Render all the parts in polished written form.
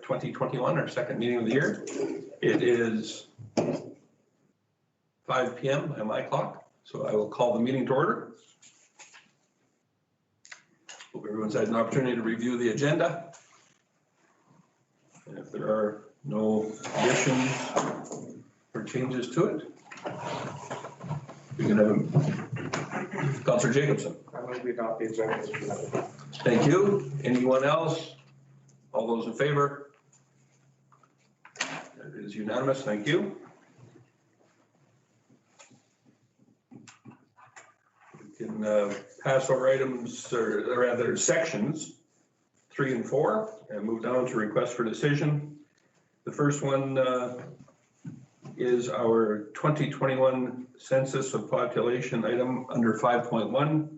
2021, our second meeting of the year. It is 5 p.m. by my clock, so I will call the meeting to order. Hope everyone's had an opportunity to review the agenda. And if there are no additions or changes to it, we can have Councillor Jacobson. I move we adopt the agenda as presented. Thank you. Anyone else? All those in favor? That is unanimous. Thank you. We can pass over items, or rather sections 3 and 4, and move down to request for decision. The first one is our 2021 census of population item under 5.1.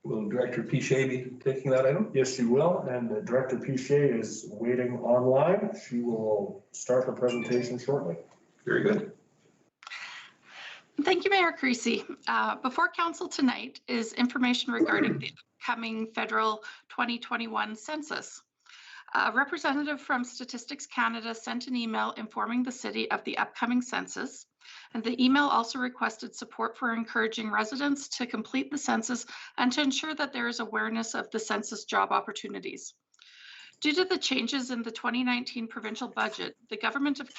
Will Director Pichet be taking that item? Yes, she will, and Director Pichet is waiting online. She will start her presentation shortly. Very good. Thank you, Mayor Creasy. Before Council tonight is information regarding the upcoming federal 2021 census. A representative from Statistics Canada sent an email informing the city of the upcoming census, and the email also requested support for encouraging residents to complete the census and to ensure that there is awareness of the census job opportunities. Due to the changes in the 2019 provincial budget, the government of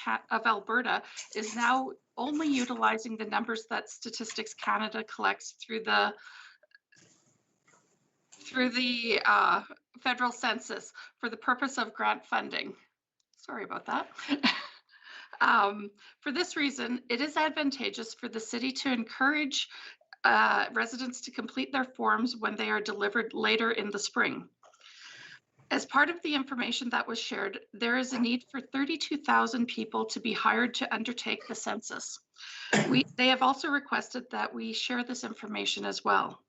Alberta is now only utilizing the numbers that Statistics Canada collects through the federal census for the purpose of grant funding. Sorry about that. For this reason, it is advantageous for the city to encourage residents to complete their forms when they are delivered later in the spring. As part of the information that was shared, there is a need for 32,000 people to be hired to undertake the census. They have also requested that we share this information as well.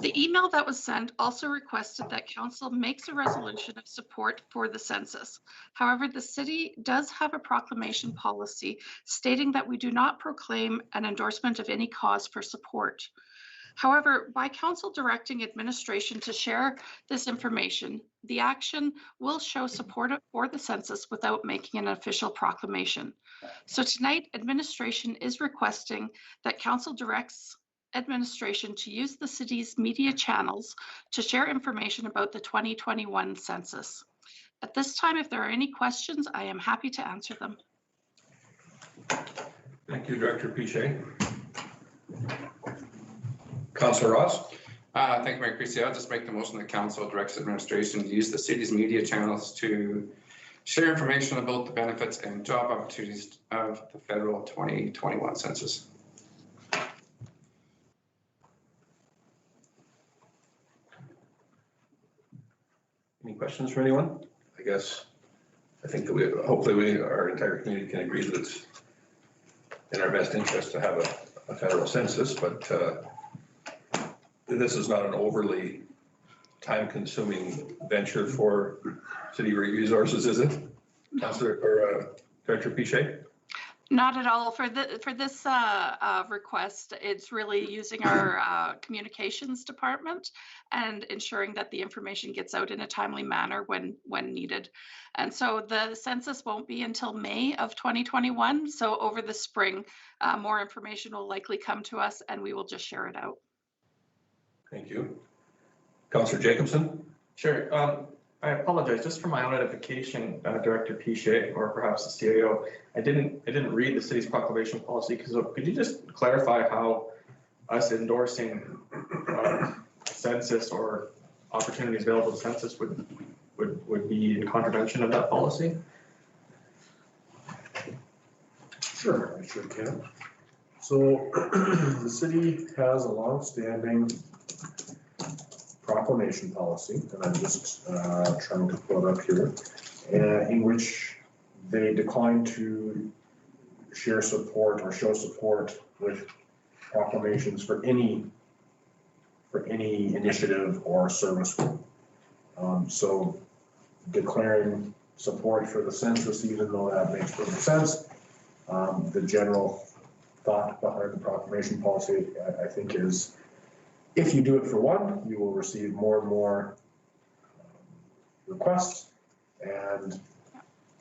The email that was sent also requested that Council makes a resolution of support for the census. However, the city does have a proclamation policy stating that we do not proclaim an endorsement of any cause for support. However, by Council directing administration to share this information, the action will show support for the census without making an official proclamation. So tonight, administration is requesting that Council directs administration to use the city's media channels to share information about the 2021 census. At this time, if there are any questions, I am happy to answer them. Thank you, Director Pichet. Councillor Ross. Thank you, Mayor Creasy. I'll just make the motion that Council directs administration to use the city's media channels to share information about the benefits and job opportunities of the federal 2021 census. Any questions from anyone? I think that hopefully our entire community can agree that it's in our best interest to have a federal census, but this is not an overly time-consuming venture for city resources, is it? Councillor or Director Pichet? Not at all. For this request, it's really using our communications department and ensuring that the information gets out in a timely manner when needed. And so the census won't be until May of 2021. So over the spring, more information will likely come to us and we will just share it out. Thank you. Councillor Jacobson? Sure. I apologize, just for my own edification, Director Pichet, or perhaps the CAO, I didn't read the city's proclamation policy. Could you just clarify how us endorsing census or opportunities available to census would be in contravention of that policy? Sure, I sure can. So the city has a long-standing proclamation policy, and I'm just trying to pull it up here, in which they decline to share support or show support with proclamations for any initiative or service group. So declaring support for the census, even though that makes perfect sense, the general thought behind the proclamation policy, I think, is if you do it for one, you will receive more and more requests, and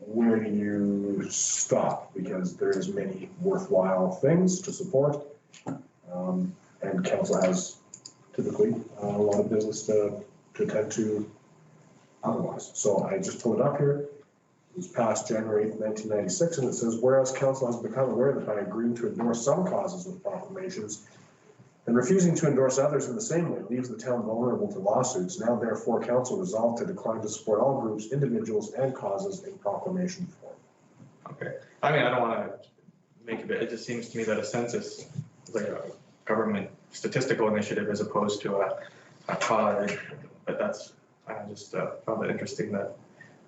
where do you stop? Because there's many worthwhile things to support. And council has typically a lot of business to attend to otherwise. So I just pulled it up here. It was passed January 8th, 1996, and it says, whereas council has become aware that by agreeing to endorse some causes with proclamations and refusing to endorse others in the same way leaves the town vulnerable to lawsuits. Now therefore council resolved to decline to support all groups, individuals, and causes in proclamation form. Okay, I mean, I don't want to make a bit, it just seems to me that a census is like a government statistical initiative as opposed to a cause, but that's, I just found it interesting that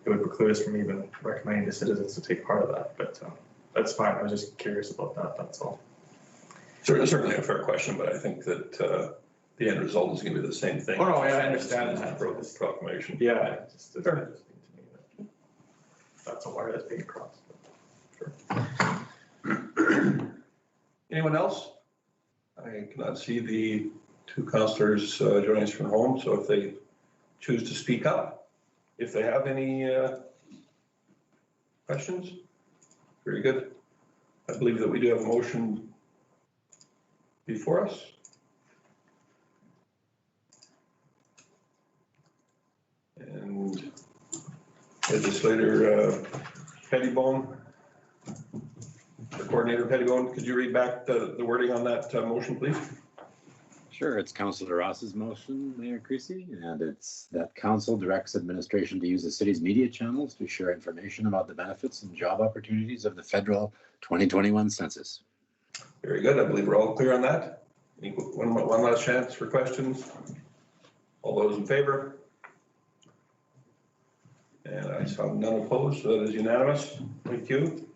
it would preclude us from even recommending to citizens to take part of that, but that's fine, I was just curious about that, that's all. Certainly a fair question, but I think that the end result is going to be the same thing. Oh, no, yeah, I understand that. Proclamation. Yeah, it's just it's Sure. interesting to me that that's a wire that's being crossed. Anyone else? I cannot see the two councillors joining us from home, so if they choose to speak up, if they have any questions, very good. I believe that we do have a motion before us. And legislator Pettibone, or Coordinator Pettibone, could you read back the wording on that motion, please? Sure, it's Councillor Ross's motion, Mayor Creasy, and it's that council directs administration to use the city's media channels to share information about the benefits and job opportunities of the federal 2021 census. Very good. I believe we're all clear on that. One last chance for questions. All those in favor? And I saw none opposed, so that is unanimous. Thank you.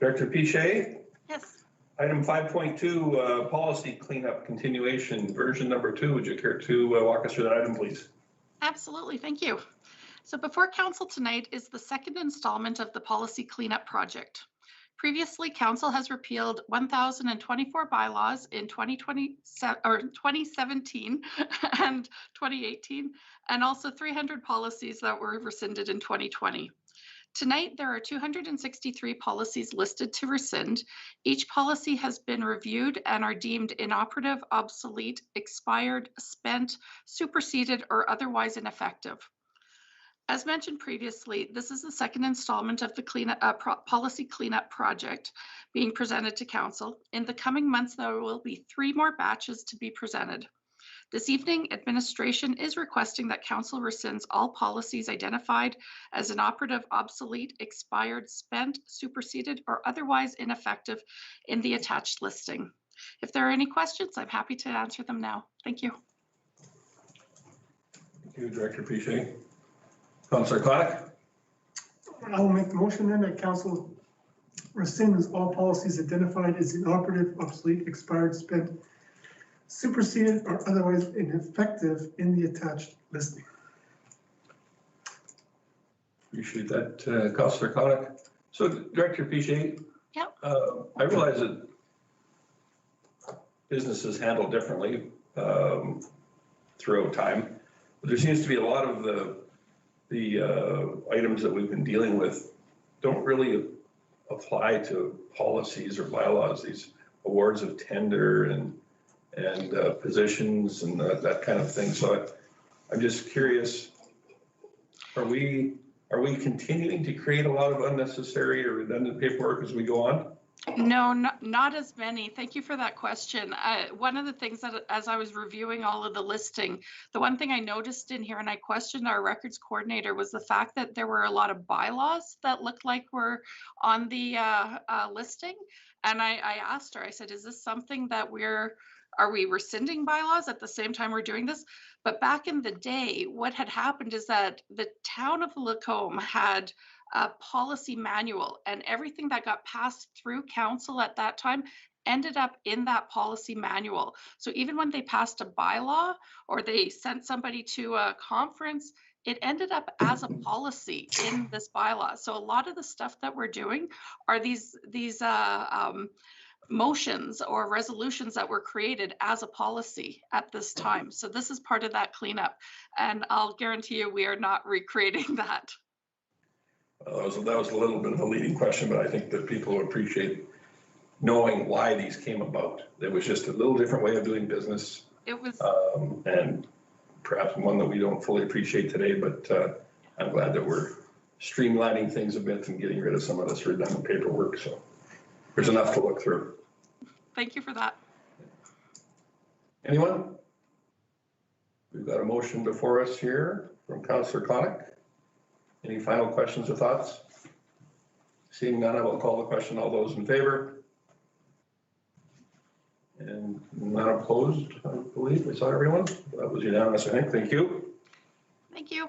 Director Piche? Yes. Item 5.2, policy cleanup continuation, version number 2. Would you care to walk us through that item, please? Absolutely, thank you. So before council tonight is the second installment of the policy cleanup project. Previously, council has repealed 1,024 bylaws in 2017 and 2018, and also 300 policies that were rescinded in 2020. Tonight, there are 263 policies listed to rescind. Each policy has been reviewed and are deemed inoperative, obsolete, expired, spent, superseded, or otherwise ineffective. As mentioned previously, this is the second installment of the policy cleanup project being presented to council. In the coming months, there will be 3 more batches to be presented. This evening, administration is requesting that council rescinds all policies identified as inoperative, obsolete, expired, spent, superseded, or otherwise ineffective in the attached listing. If there are any questions, I'm happy to answer them now. Thank you. Thank you, Director Piche. Councillor Clark? I'll make the motion then that council rescinds all policies identified as inoperative, obsolete, expired, spent, superseded, or otherwise ineffective in the attached listing. Appreciate that, Councillor Clark. So, Director Piche? Yep. I realize that business is handled differently throughout time, but there seems to be a lot of the items that we've been dealing with don't really apply to policies or bylaws, these awards of tender and positions and that kind of thing. So I'm just curious, are we continuing to create a lot of unnecessary or redundant paperwork as we go on? No, not as many. Thank you for that question. One of the things that, as I was reviewing all of the listing, the one thing I noticed in here, and I questioned our records coordinator, was the fact that there were a lot of bylaws that looked like were on the listing. And I asked her, I said, is this something that are we rescinding bylaws at the same time we're doing this? But back in the day, what had happened is that the town of Lacombe had a policy manual, and everything that got passed through council at that time ended up in that policy manual. So even when they passed a bylaw or they sent somebody to a conference, it ended up as a policy in this bylaw. So a lot of the stuff that we're doing are these motions or resolutions that were created as a policy at this time. So this is part of that cleanup, and I'll guarantee you we are not recreating that. That was a little bit of a leading question, but I think that people appreciate knowing why these came about. It was just a little different way of doing business. It was, And perhaps one that we don't fully appreciate today, but I'm glad that we're streamlining things a bit and getting rid of some of this redundant paperwork. So there's enough to look through. thank you for that. Anyone? We've got a motion before us here from Councillor Connick. Any final questions or thoughts? Seeing none, I will call the question. All those in favor? And none opposed, I believe. We saw everyone. That was unanimous, I think. Thank you. Thank you.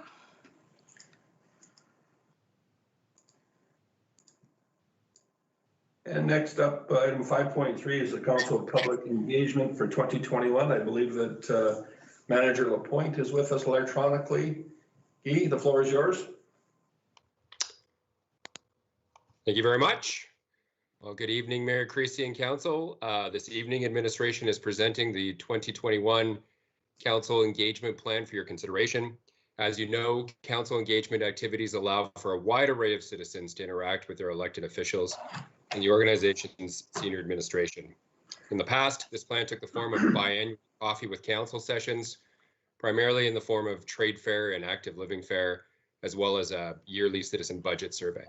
And next up, item 5.3 is the Council of Public Engagement for 2021. I believe that Manager Lapointe is with us electronically. Guy, the floor is yours. Thank you very much. Well, good evening, Mayor Creasy and Council. This evening, administration is presenting the 2021 Council Engagement Plan for your consideration. As you know, Council engagement activities allow for a wide array of citizens to interact with their elected officials and the organization's senior administration. In the past, this plan took the form of biannual coffee with council sessions, primarily in the form of trade fair and active living fair, as well as a yearly citizen budget survey.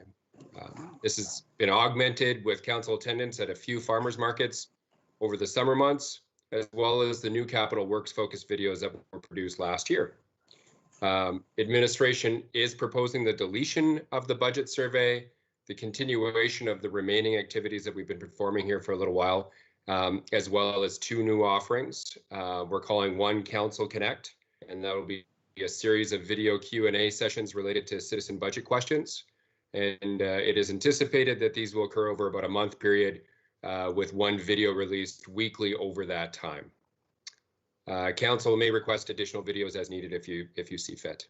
This has been augmented with council attendance at a few farmers markets over the summer months, as well as the new capital works focused videos that were produced last year. Administration is proposing the deletion of the budget survey, the continuation of the remaining activities that we've been performing here for a little while, as well as two new offerings. We're calling one Council Connect, and that will be a series of video Q&A sessions related to citizen budget questions. And it is anticipated that these will occur over about a month period, with one video released weekly over that time. Council may request additional videos as needed if you see fit.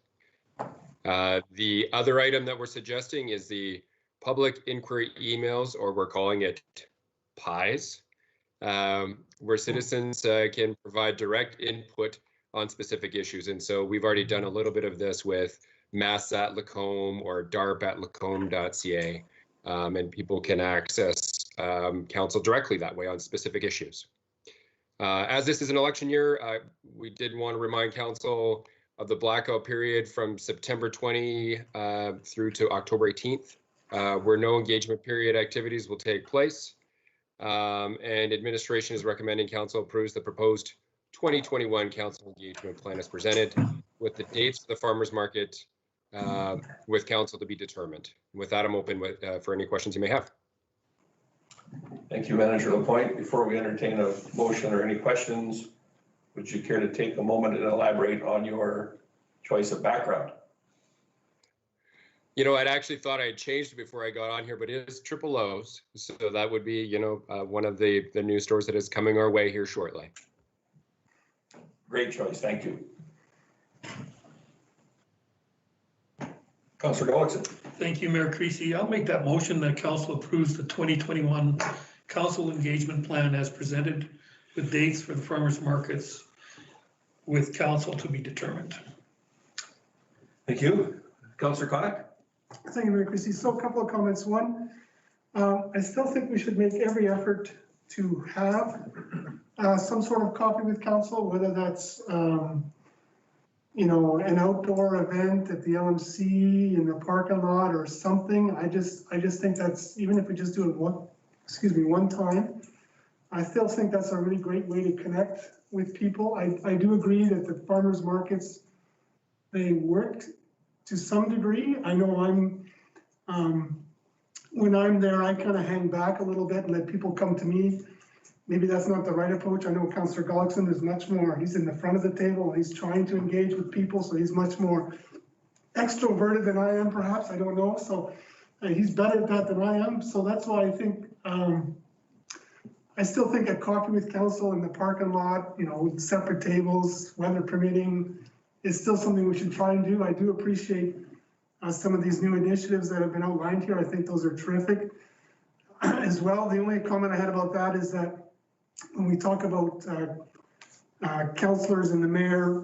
The other item that we're suggesting is the public inquiry emails, or we're calling it PIEs, where citizens can provide direct input on specific issues. And so we've already done a little bit of this with mass@lacombe or darp@lacombe.ca, and people can access council directly that way on specific issues. As this is an election year, we did want to remind council of the blackout period from September 20 through to October 18th, where no engagement period activities will take place. And administration is recommending council approves the proposed 2021 council engagement plan as presented, with the dates for the farmers market with council to be determined. With that, I'm open for any questions you may have. Thank you, Manager Lapointe. Before we entertain a motion or any questions, would you care to take a moment and elaborate on your choice of background? You know, I'd actually thought I had changed it before I got on here, but it is Triple O's. So that would be, one of the new stores that is coming our way here shortly. Great choice. Thank you. Councillor Gullickson. Thank you, Mayor Creasy. I'll make that motion that council approves the 2021 council engagement plan as presented, with dates for the farmers markets with council to be determined. Thank you. Councillor Connick. Thank you, Mayor Creasy. So a couple of comments. One, I still think we should make every effort to have some sort of coffee with council, whether that's an outdoor event at the LMC in the parking lot or something. I just think that's, even if we just do it one time, I still think that's a really great way to connect with people. I do agree that the farmers markets, they worked to some degree. I know when I'm there, I kind of hang back a little bit and let people come to me. Maybe that's not the right approach. I know Councillor Gullickson is much more, he's in the front of the table, he's trying to engage with people, so he's much more extroverted than I am, perhaps, I don't know. So he's better at that than I am. So that's why I think, I still think a coffee with council in the parking lot, with separate tables, weather permitting, is still something we should try and do. I do appreciate some of these new initiatives that have been outlined here. I think those are terrific as well. The only comment I had about that is that when we talk about councillors and the mayor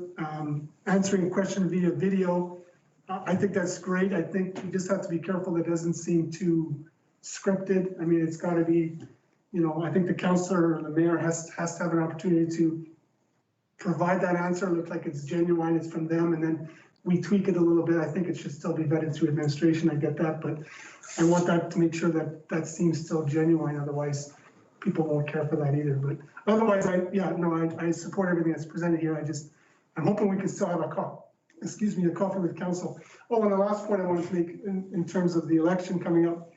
answering a question via video, I think that's great. I think you just have to be careful that it doesn't seem too scripted. I mean, it's got to be, you know, I think the councillor or the mayor has to have an opportunity to provide that answer, look like it's genuine, it's from them, and then we tweak it a little bit. I think it should still be vetted through administration. I get that, but I want that to make sure that that seems still genuine. Otherwise, people won't care for that either. But otherwise, I support everything that's presented here. I'm hoping we can still have a coffee with council. Oh, and the last point I wanted to make in terms of the election coming up,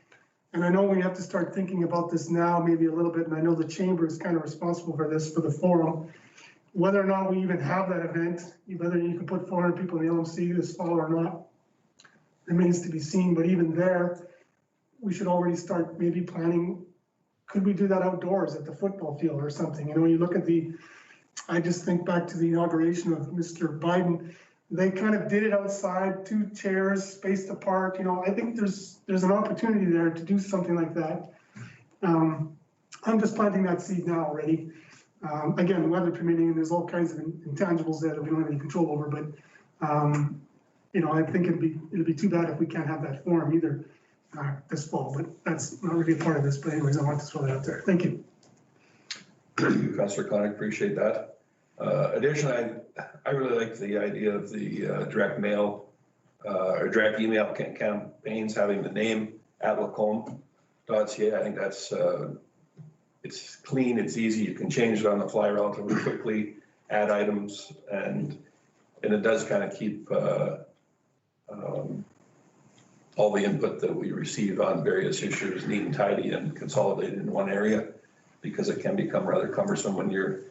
and I know we have to start thinking about this now, maybe a little bit, and I know the chamber is kind of responsible for this, for the forum. Whether or not we even have that event, whether you can put 400 people in the LMC this fall or not, remains to be seen. But even there, we should already start maybe planning. Could we do that outdoors at the football field or something? You know, you look at I just think back to the inauguration of Mr. Biden. They kind of did it outside, 2 chairs spaced apart. You know, I think there's an opportunity there to do something like that. I'm just planting that seed now already. Again, weather permitting, and there's all kinds of intangibles there that we don't have any control over, but you know, I think it'd be too bad if we can't have that forum either this fall, but that's not really a part of this. But anyways, I want to throw that out there. Thank you. Councillor Connick, appreciate that. Additionally, I really like the idea of the direct mail or direct email campaigns having the name at lacombe.ca. I think that's it's clean, it's easy. You can change it on the fly relatively quickly, add items, and it does kind of keep all the input that we receive on various issues neat and tidy and consolidated in one area, because it can become rather cumbersome when you're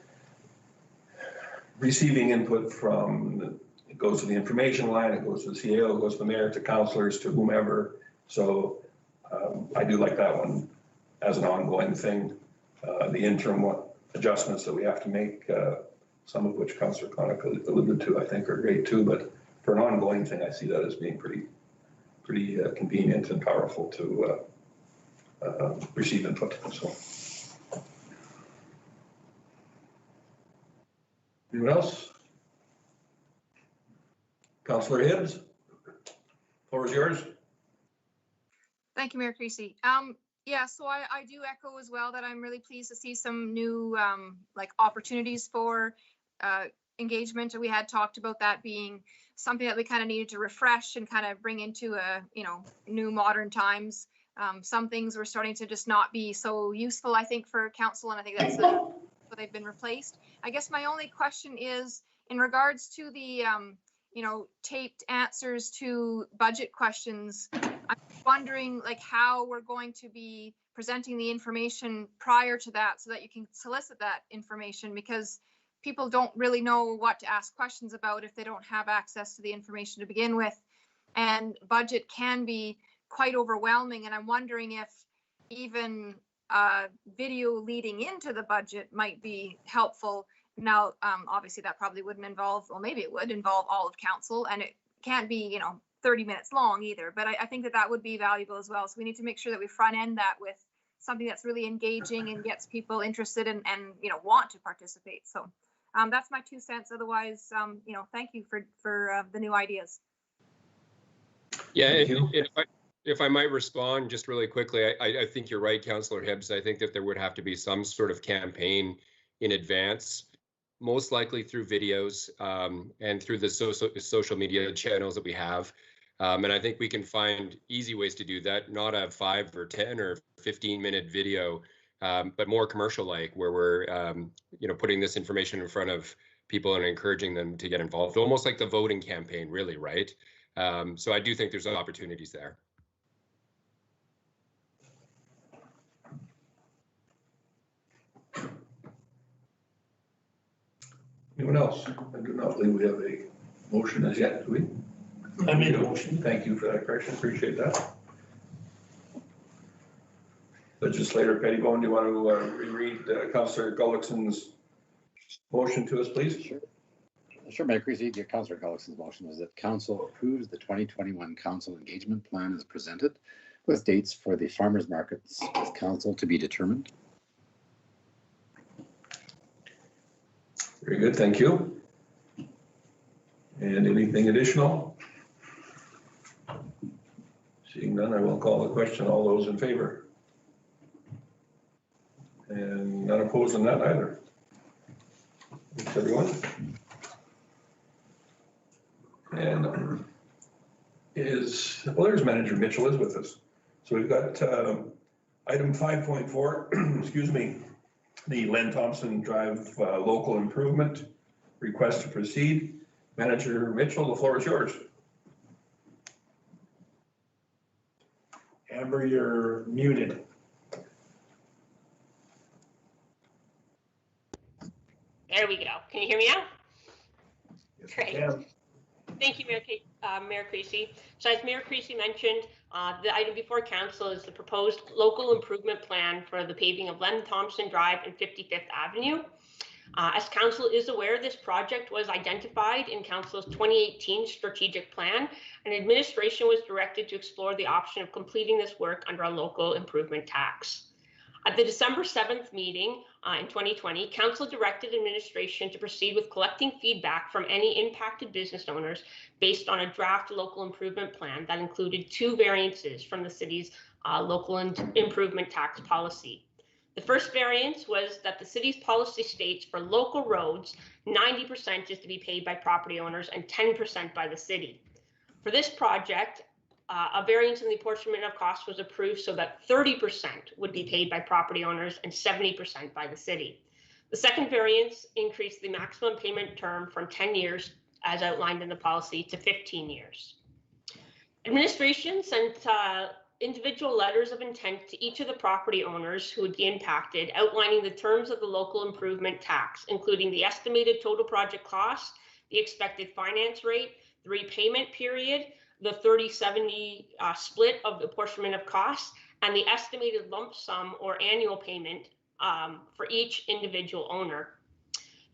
receiving input from, it goes to the information line, it goes to the CAO, it goes to the mayor, to councillors, to whomever. So I do like that one as an ongoing thing. The interim adjustments that we have to make, some of which Councillor Connick alluded to, I think are great too, but for an ongoing thing, I see that as being pretty convenient and powerful to receive input. So. Anyone else? Councillor Hibbs, floor is yours. Thank you, Mayor Creasy. Yeah, so I do echo as well that I'm really pleased to see some new like opportunities for engagement. We had talked about that being something that we kind of needed to refresh and kind of bring into a, you know, new modern times. Some things were starting to just not be so useful, I think, for council, and I think that's so they've been replaced. I guess my only question is in regards to the you know, taped answers to budget questions. I'm wondering like how we're going to be presenting the information prior to that so that you can solicit that information, because people don't really know what to ask questions about if they don't have access to the information to begin with. And budget can be quite overwhelming. And I'm wondering if even video leading into the budget might be helpful. Now, obviously that probably wouldn't involve, well, maybe it would involve all of council, and it can't be, you know, 30 minutes long either, but I think that that would be valuable as well. So we need to make sure that we front end that with something that's really engaging and gets people interested and you know, want to participate. So that's my 2 cents. Otherwise, you know, thank you for the new ideas. Yeah, if I might respond just really quickly, I think you're right, Councillor Hibbs. I think that there would have to be some sort of campaign in advance, most likely through videos and through the social media channels that we have. And I think we can find easy ways to do that, not a 5 or 10 or 15-minute video, but more commercial-like, where we're you know, putting this information in front of people and encouraging them to get involved, almost like the voting campaign, really, right? So I do think there's opportunities there. Anyone else? I do not believe we have a motion as yet, do we? I made a motion. Thank you for that correction, appreciate that. Legislator Pettibone, do you want to reread Councillor Gullickson's motion to us, please? Sure. Sure, Mayor Creasy, Councillor Gullickson's motion is that council approves the 2021 council engagement plan as presented, with dates for the farmers markets with council to be determined. Very good, thank you. And anything additional? Seeing none, I will call the question. All those in favor? And none opposed on that either. Thanks, everyone. And there's Manager Mitchell is with us. So we've got item 5.4, excuse me, the Len Thompson Drive local improvement request to proceed. Manager Mitchell, the floor is yours. Amber, you're muted. There we go. Can you hear me now? Yes, we Great. can. Thank you, Mayor Creasy. So as Mayor Creasy mentioned, the item before council is the proposed local improvement plan for the paving of Len Thompson Drive and 55th Avenue. As council is aware, this project was identified in council's 2018 strategic plan, and administration was directed to explore the option of completing this work under a local improvement tax. At the December 7th meeting in 2020, council directed administration to proceed with collecting feedback from any impacted business owners based on a draft local improvement plan that included 2 variances from the city's local improvement tax policy. The first variance was that the city's policy states for local roads, 90% is to be paid by property owners and 10% by the city. For this project, a variance in the apportionment of costs was approved so that 30% would be paid by property owners and 70% by the city. The second variance increased the maximum payment term from 10 years, as outlined in the policy, to 15 years. Administration sent individual letters of intent to each of the property owners who would be impacted, outlining the terms of the local improvement tax, including the estimated total project cost, the expected finance rate, the repayment period, the 30-70 split of the apportionment of costs, and the estimated lump sum or annual payment for each individual owner.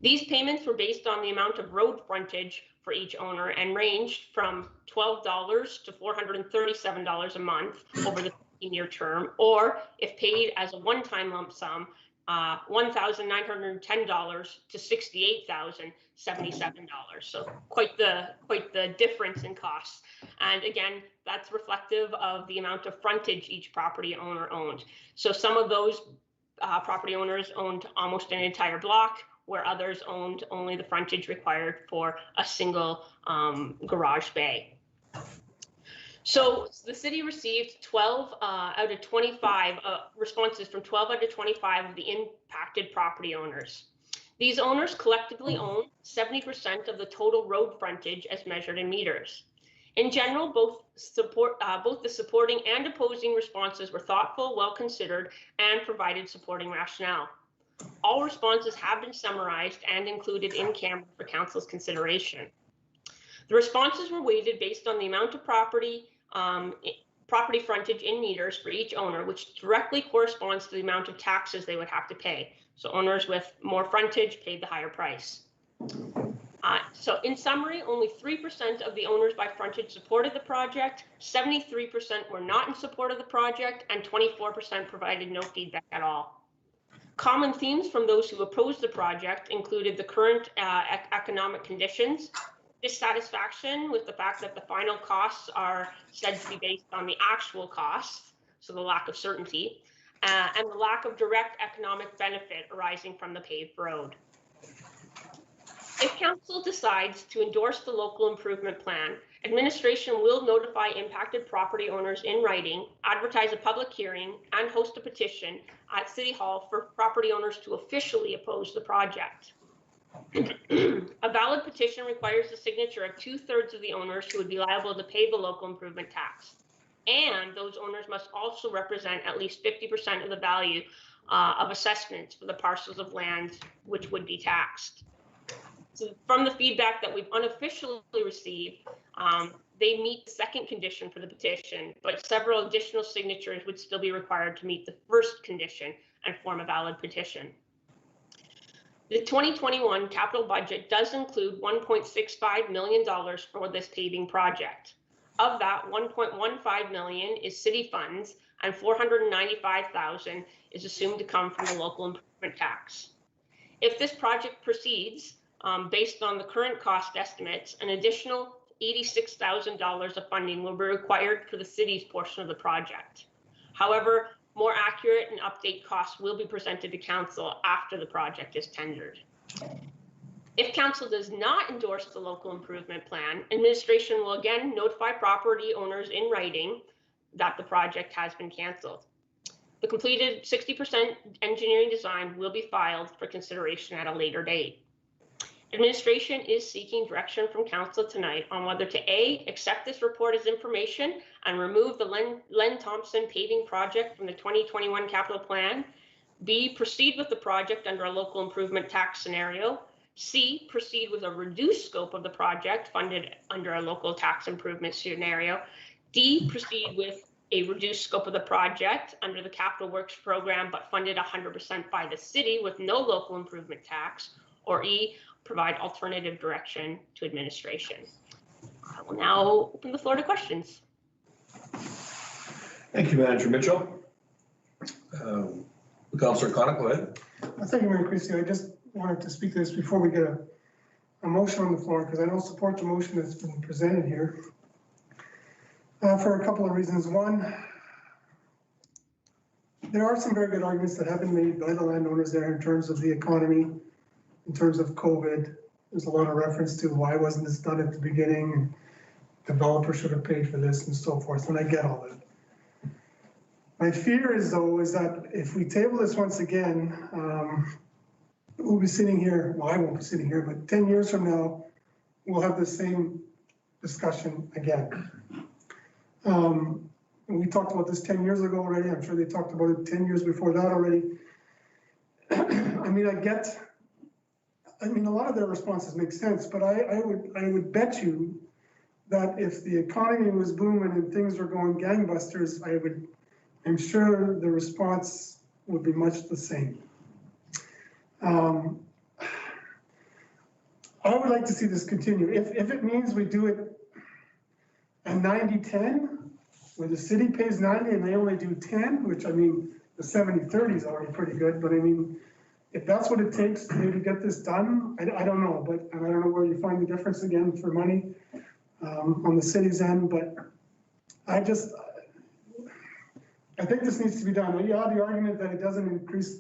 These payments were based on the amount of road frontage for each owner and ranged from $12 to $437 a month over the 15-year term, or if paid as a one-time lump sum, $1,910 to $68,077. So quite the difference in costs. And again, that's reflective of the amount of frontage each property owner owned. So some of those property owners owned almost an entire block, where others owned only the frontage required for a single garage bay. So the city received 12 out of 25 responses from 12 out of 25 of the impacted property owners. These owners collectively own 70% of the total road frontage as measured in meters. In general, both the supporting and opposing responses were thoughtful, well considered, and provided supporting rationale. All responses have been summarized and included in camera for council's consideration. The responses were weighted based on the amount of property frontage in meters for each owner, which directly corresponds to the amount of taxes they would have to pay. So owners with more frontage paid the higher price. So in summary, only 3% of the owners by frontage supported the project, 73% were not in support of the project, and 24% provided no feedback at all. Common themes from those who opposed the project included the current economic conditions, dissatisfaction with the fact that the final costs are said to be based on the actual costs, so the lack of certainty, and the lack of direct economic benefit arising from the paved road. If council decides to endorse the local improvement plan, administration will notify impacted property owners in writing, advertise a public hearing, and host a petition at City Hall for property owners to officially oppose the project. A valid petition requires the signature of 2/3 of the owners who would be liable to pay the local improvement tax. And those owners must also represent at least 50% of the value of assessments for the parcels of land which would be taxed. So from the feedback that we've unofficially received, they meet the second condition for the petition, but several additional signatures would still be required to meet the first condition and form a valid petition. The 2021 capital budget does include $1.65 million for this paving project. Of that, $1.15 million is city funds and $495,000 is assumed to come from the local improvement tax. If this project proceeds, based on the current cost estimates, an additional $86,000 of funding will be required for the city's portion of the project. However, more accurate and update costs will be presented to council after the project is tendered. If council does not endorse the local improvement plan, administration will again notify property owners in writing that the project has been canceled. The completed 60% engineering design will be filed for consideration at a later date. Administration is seeking direction from council tonight on whether to A, accept this report as information and remove the Len Thompson paving project from the 2021 capital plan, B, proceed with the project under a local improvement tax scenario, C, proceed with a reduced scope of the project funded under a local tax improvement scenario, D, proceed with a reduced scope of the project under the capital works program but funded 100% by the city with no local improvement tax, or E, provide alternative direction to administration. I will now open the floor to questions. Thank you, Manager Mitchell. Councillor Conick, go ahead. Thank you, Mayor Christie. I just wanted to speak to this before we get a motion on the floor, because I don't support the motion that's been presented here for a couple of reasons. One, there are some very good arguments that have been made by the landowners there in terms of the economy, in terms of COVID. There's a lot of reference to why wasn't this done at the beginning? Developer should have paid for this and so forth, and I get all that. My fear is that if we table this once again, we'll be sitting here, well, I won't be sitting here, but 10 years from now, we'll have the same discussion again. We talked about this 10 years ago already. I'm sure they talked about it 10 years before that already. I mean, a lot of their responses make sense, but I would bet you that if the economy was booming and things were going gangbusters, I'm sure the response would be much the same. I would like to see this continue. If it means we do it a 90-10, where the city pays 90 and they only do 10, which I mean, the 70-30 is already pretty good, but I mean, if that's what it takes to maybe get this done, I don't know, and I don't know where you find the difference again for money on the city's end, but I think this needs to be done. You have the argument that it doesn't increase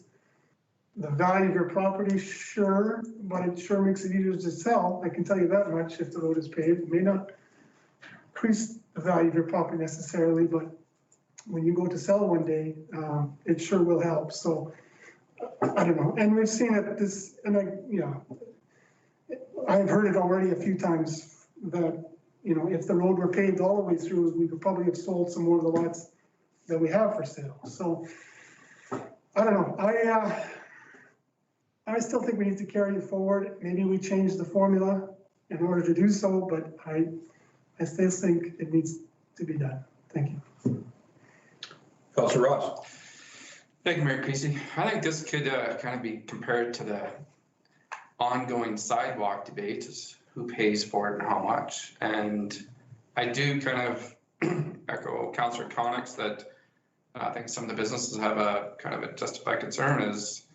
the value of your property, sure, but it sure makes it easier to sell. I can tell you that much if the road is paved. It may not increase the value of your property necessarily, but when you go to sell one day, it sure will help. So I don't know. And we've seen it I've heard it already a few times that, if the road were paved all the way through, we could probably have sold some more of the lots that we have for sale. So I don't know. I still think we need to carry it forward. Maybe we change the formula in order to do so, but I still think it needs to be done. Thank you. Councillor Ross. Thank you, Mayor Creasy. I think this could kind of be compared to the ongoing sidewalk debate, is who pays for it and how much. And I do kind of echo Councillor Conick's that I think some of the businesses have a kind of a justified concern is,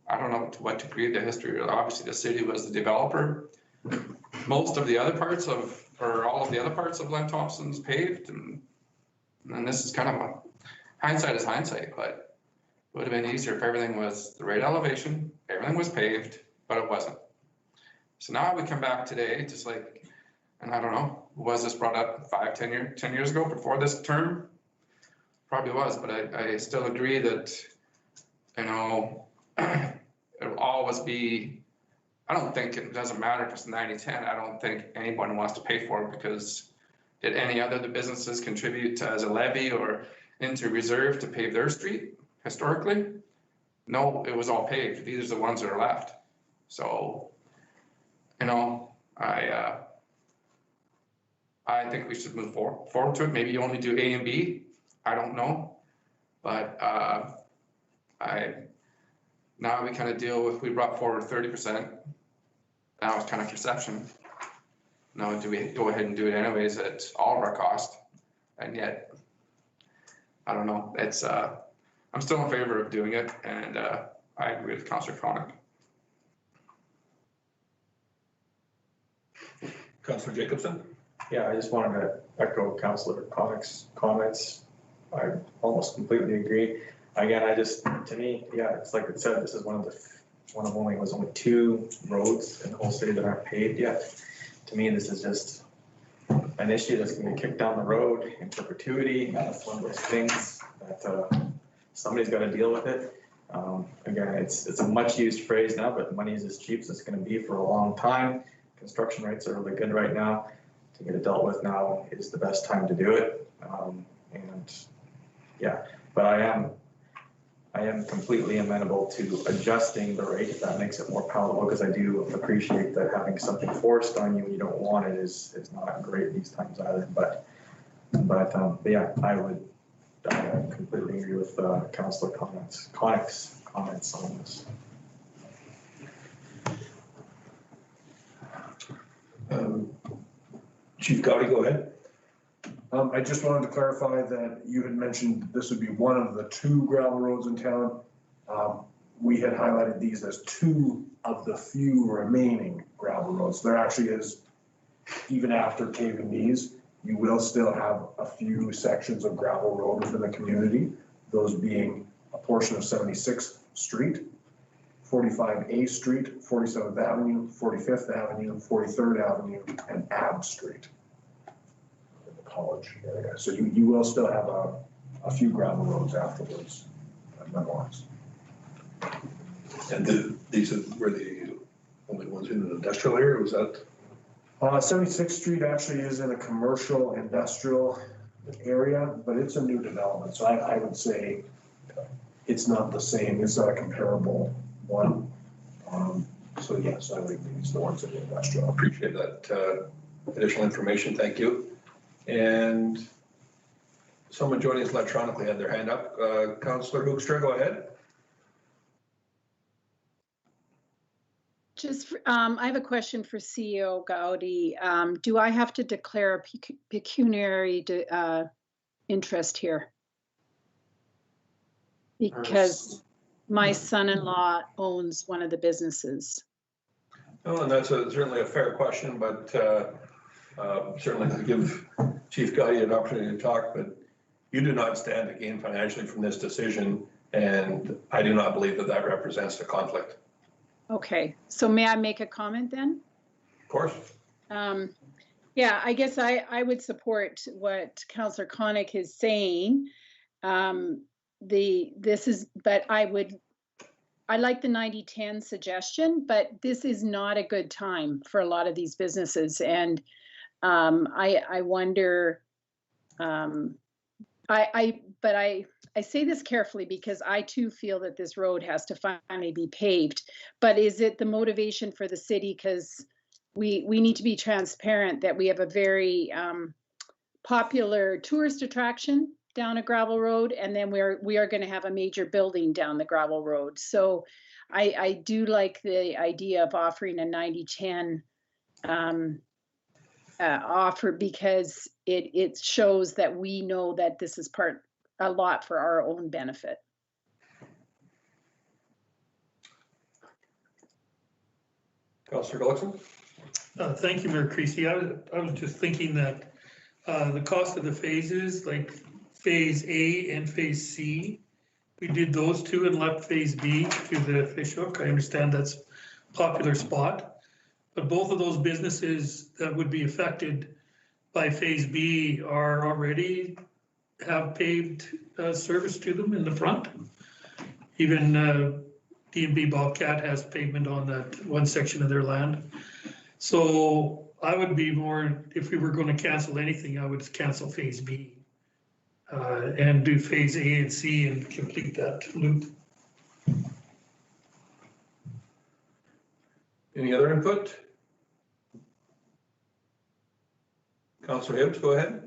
I don't know to what degree the history, obviously the city was the developer. Most of the other parts or all of the other parts of Len Thompson's paved, and this is kind of hindsight is hindsight, but it would have been easier if everything was the right elevation, everything was paved, but it wasn't. So now we come back today, just like, and I don't know, was this brought up 10 years ago before this term? Probably was, but I still agree that, it'll always be, I don't think it doesn't matter if it's 90-10. I don't think anyone wants to pay for it because did any other the businesses contribute as a levy or into reserve to pave their street historically? No, it was all paved. These are the ones that are left. So, I think we should move forward to it. Maybe you only do A and B. I don't know. But now we kind of deal with, we brought forward 30%. Now it's kind of perception. Now, do we go ahead and do it anyways at all of our cost? And yet, I don't know. It's I'm still in favor of doing it, and I agree with Councillor Conick. Councillor Jacobson? Yeah, I just wanted to echo Councillor Connick's comments. I almost completely agree. Again, to me, yeah, it's like it said, this is was only 2 roads in the whole city that aren't paved yet. To me, this is just an issue that's gonna be kicked down the road in perpetuity. It's one of those things that somebody's gotta deal with it. Again, it's a much used phrase now, but money is as cheap as it's gonna be for a long time. Construction rates are really good right now. To get it dealt with now is the best time to do it. And yeah, but I am completely amenable to adjusting the rate if that makes it more palatable, because I do appreciate that having something forced on you when you don't want it is not great these times either. But yeah, I completely agree with Councillor Connick's comments on this. Chief Gowdy, go ahead. I just wanted to clarify that you had mentioned this would be one of the 2 gravel roads in town. We had highlighted these as 2 of the few remaining gravel roads. There actually is, even after paving these, you will still have a few sections of gravel road within the community, those being a portion of 76th Street, 45A Street, 47th Avenue, 45th Avenue, 43rd Avenue, and Ave Street. In the college area. So you will still have a few gravel roads afterwards, nonetheless. And these were the only ones in an industrial area, was that? 76th Street actually is in a commercial industrial area, but it's a new development. So I would say it's not the same, it's not a comparable one. So yes, I would agree, it's the ones in the industrial. Appreciate that additional information, thank you. And someone joining us electronically had their hand up. Councillor Hoekstra, go ahead. Just, I have a question for CEO Gowdy. Do I have to declare a pecuniary interest here? Because my son-in-law owns one of the businesses. Oh, and that's certainly a fair question, but certainly to give Chief Gowdy an opportunity to talk, but you do not stand to gain financially from this decision, and I do not believe that that represents a conflict. Okay, so may I make a comment then? Of course. Yeah, I guess I would support what Councillor Connick is saying. But I like the 90-10 suggestion, but this is not a good time for a lot of these businesses. And I wonder, I say this carefully because I too feel that this road has to finally be paved, but is it the motivation for the city? Because we need to be transparent that we have a very popular tourist attraction down a gravel road, and then we are going to have a major building down the gravel road. So I do like the idea of offering a 90-10 offer, because it shows that we know that this is a lot for our own benefit. Councillor Gullickson. Thank you, Mayor Creasy. I was just thinking that the cost of the phases, like Phase A and Phase C, we did those 2 and left Phase B to the fish hook. I understand that's a popular spot, but both of those businesses that would be affected by Phase B are already have paved service to them in the front. Even D&B Bobcat has pavement on that one section of their land. So I would be more, if we were going to cancel anything, I would cancel Phase B and do Phase A and C and complete that loop. Any other input? Councillor Hibbs, go ahead.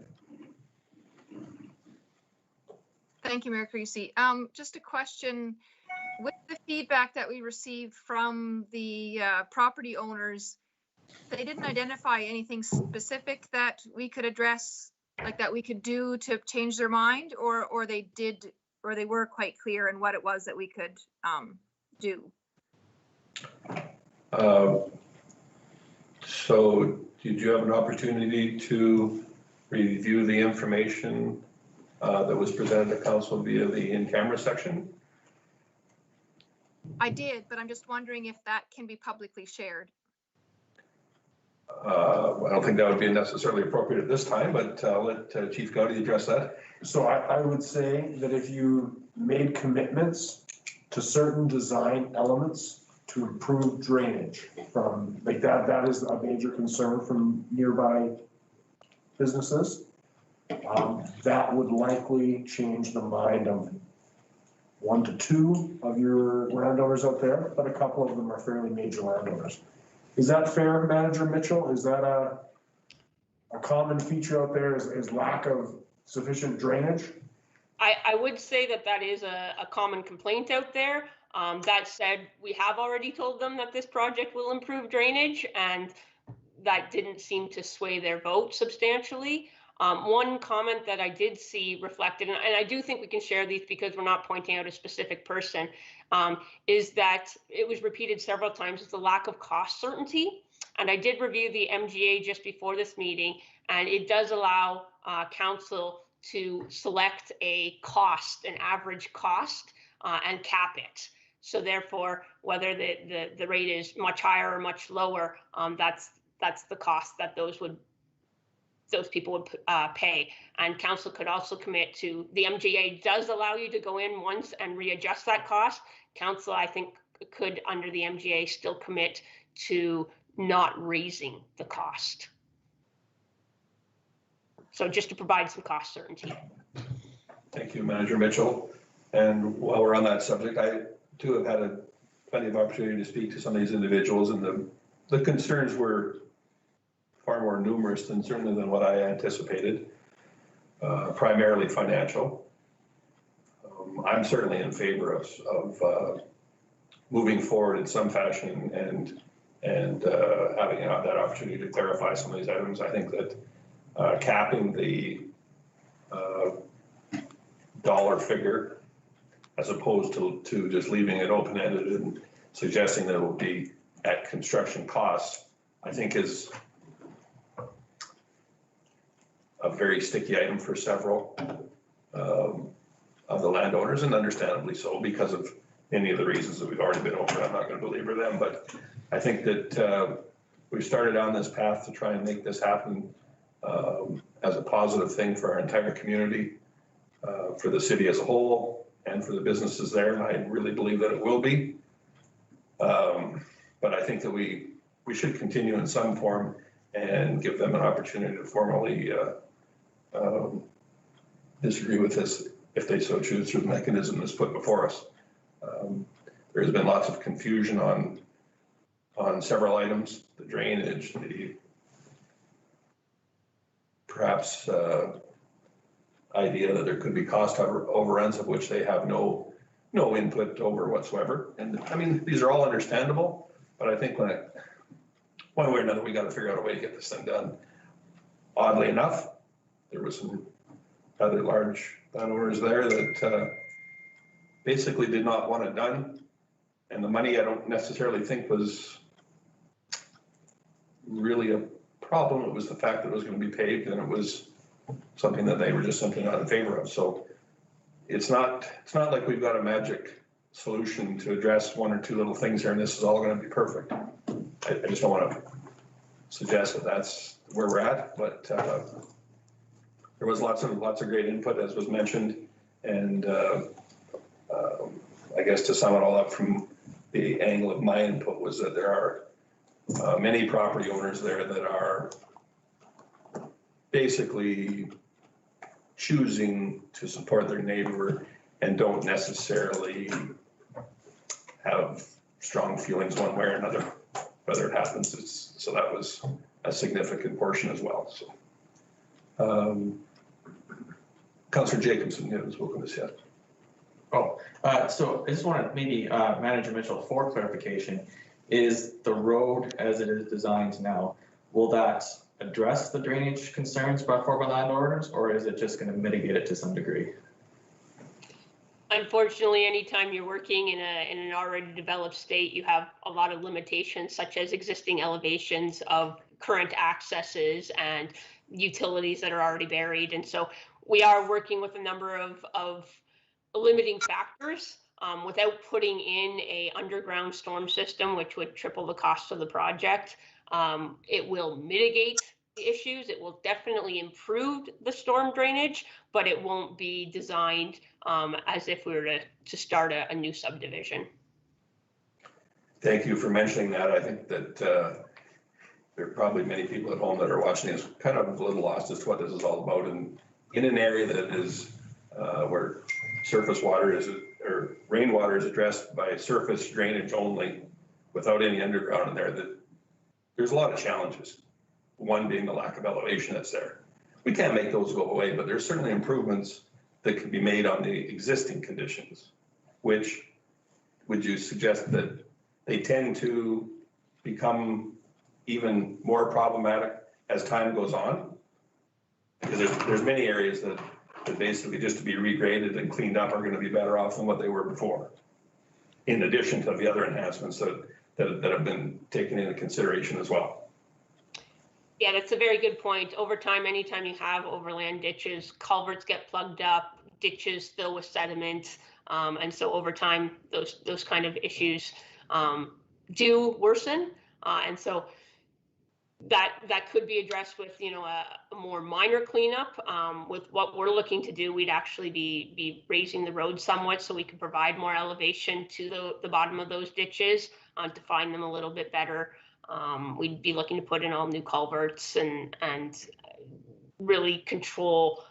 Thank you, Mayor Creasy. Just a question, with the feedback that we received from the property owners, they didn't identify anything specific that we could address, like that we could do to change their mind, or they did, or they were quite clear in what it was that we could do. So did you have an opportunity to review the information that was presented to council via the in-camera section? I did, but I'm just wondering if that can be publicly shared. I don't think that would be necessarily appropriate at this time, but I'll let Chief Gowdy address that. So I would say that if you made commitments to certain design elements to improve drainage from, like that is a major concern from nearby businesses. That would likely change the mind of 1 to 2 of your landowners out there, but a couple of them are fairly major landowners. Is that fair, Manager Mitchell? Is that a common feature out there is lack of sufficient drainage? I would say that that is a common complaint out there. That said, we have already told them that this project will improve drainage, and that didn't seem to sway their vote substantially. One comment that I did see reflected, and I do think we can share these because we're not pointing out a specific person, is that it was repeated several times, is the lack of cost certainty. And I did review the MGA just before this meeting, and it does allow council to select a cost, an average cost, and cap it. So therefore, whether the rate is much higher or much lower, that's the cost that those people would pay. And council could also commit to, the MGA does allow you to go in once and readjust that cost. Council, I think, could under the MGA still commit to not raising the cost. So just to provide some cost certainty. Thank you, Manager Mitchell. And while we're on that subject, I too have had plenty of opportunity to speak to some of these individuals, and the concerns were far more numerous than certainly than what I anticipated, primarily financial. I'm certainly in favor of moving forward in some fashion and having that opportunity to clarify some of these items. I think that capping the dollar figure as opposed to just leaving it open-ended and suggesting that it will be at construction costs, I think is a very sticky item for several of the landowners, and understandably so, because of any of the reasons that we've already been over. I'm not going to belabor them, but I think that we've started on this path to try and make this happen as a positive thing for our entire community, for the city as a whole, and for the businesses there, and I really believe that it will be. But I think that we should continue in some form and give them an opportunity to formally disagree with this if they so choose through the mechanism that's put before us. There has been lots of confusion on several items, the drainage, the perhaps idea that there could be cost overruns of which they have no input over whatsoever. And I mean, these are all understandable, but I think one way or another, we got to figure out a way to get this thing done. Oddly enough, there was some other large landowners there that basically did not want it done. And the money, I don't necessarily think was really a problem. It was the fact that it was going to be paved, and it was something that they were just simply not in favor of. So it's not like we've got a magic solution to address 1 or 2 little things here and this is all going to be perfect. I just don't want to suggest that that's where we're at, but there was lots of great input, as was mentioned, and I guess to sum it all up from the angle of my input was that there are many property owners there that are basically choosing to support their neighbor and don't necessarily have strong feelings one way or another, whether it happens. So that was a significant portion as well. So, Councillor Jacobson, you have spoken this yet. Oh, so I just want to maybe, Manager Mitchell, for clarification, is the road as it is designed now, will that address the drainage concerns brought forward by landowners, or is it just going to mitigate it to some degree? Unfortunately, anytime you're working in an already developed state, you have a lot of limitations, such as existing elevations of current accesses and utilities that are already buried. And so we are working with a number of limiting factors without putting in a underground storm system, which would triple the cost of the project. It will mitigate the issues. It will definitely improve the storm drainage, but it won't be designed as if we were to start a new subdivision. Thank you for mentioning that. I think that there are probably many people at home that are watching this kind of a little lost as to what this is all about. And in an area that is where surface water is, or rainwater is addressed by surface drainage only, without any underground in there, that there's a lot of challenges. One being the lack of elevation that's there. We can't make those go away, but there's certainly improvements that can be made on the existing conditions, which would you suggest that they tend to become even more problematic as time goes on? Because there's many areas that basically just to be regraded and cleaned up are going to be better off than what they were before, in addition to the other enhancements that have been taken into consideration as well. Yeah, that's a very good point. Over time, anytime you have overland ditches, culverts get plugged up, ditches fill with sediment. And so over time, those kind of issues do worsen. And so that could be addressed with, a more minor cleanup. With what we're looking to do, we'd actually be raising the road somewhat so we can provide more elevation to the bottom of those ditches to find them a little bit better. We'd be looking to put in all new culverts and really control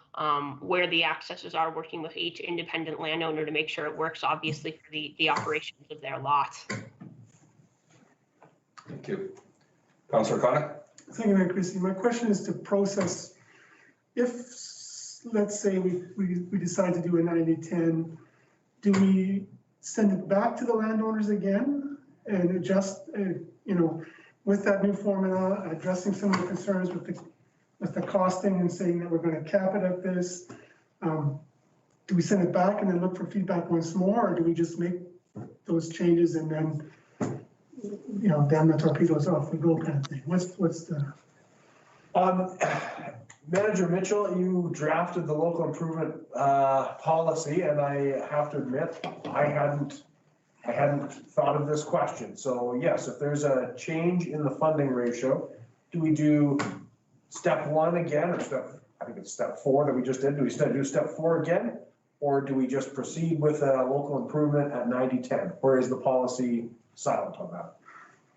where the accesses are, working with each independent landowner to make sure it works, obviously, for the operations of their lot. Thank you. Councillor Connick? Thank you, Mayor Christie. My question is to process, if, let's say we decide to do a 90-10, do we send it back to the landowners again and adjust, with that new formula, addressing some of the concerns with the costing and saying that we're going to cap it at this? Do we send it back and then look for feedback once more, or do we just make those changes and then, damn the torpedoes off we go kind of thing? What's the? Manager Mitchell, you drafted the local improvement policy, and I have to admit, I hadn't thought of this question. So yes, if there's a change in the funding ratio, do we do step one again, or I think it's step 4 that we just did? Do we do step 4 again? Or do we just proceed with a local improvement at 90-10? Or is the policy silent on that?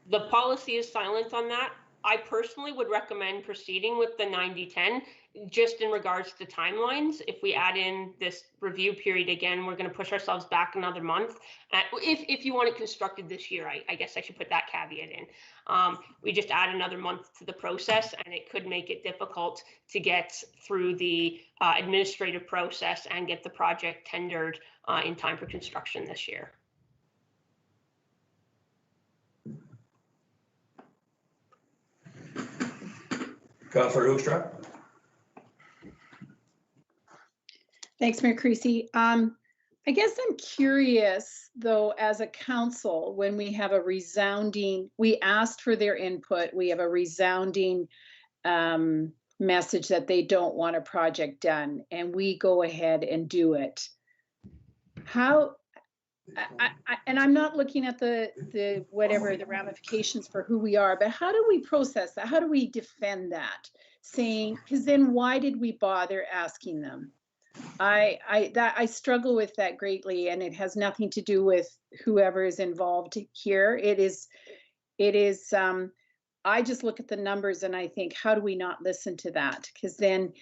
The policy is silent on that. I personally would recommend proceeding with the 90-10, just in regards to timelines. If we add in this review period again, we're going to push ourselves back another month. If you want it constructed this year, I guess I should put that caveat in. We just add another month to the process, and it could make it difficult to get through the administrative process and get the project tendered in time for construction this year. Councillor Hoekstra? Thanks, Mayor Creasy. I guess I'm curious, though, as a council, when we have a resounding, we asked for their input, we have a resounding message that they don't want a project done, and we go ahead and do it. How, and I'm not looking at the whatever the ramifications for who we are, but how do we process that? How do we defend that? Saying, because then why did we bother asking them? I struggle with that greatly, and it has nothing to do with whoever is involved here. It is I just look at the numbers and I think, how do we not listen to that? Because then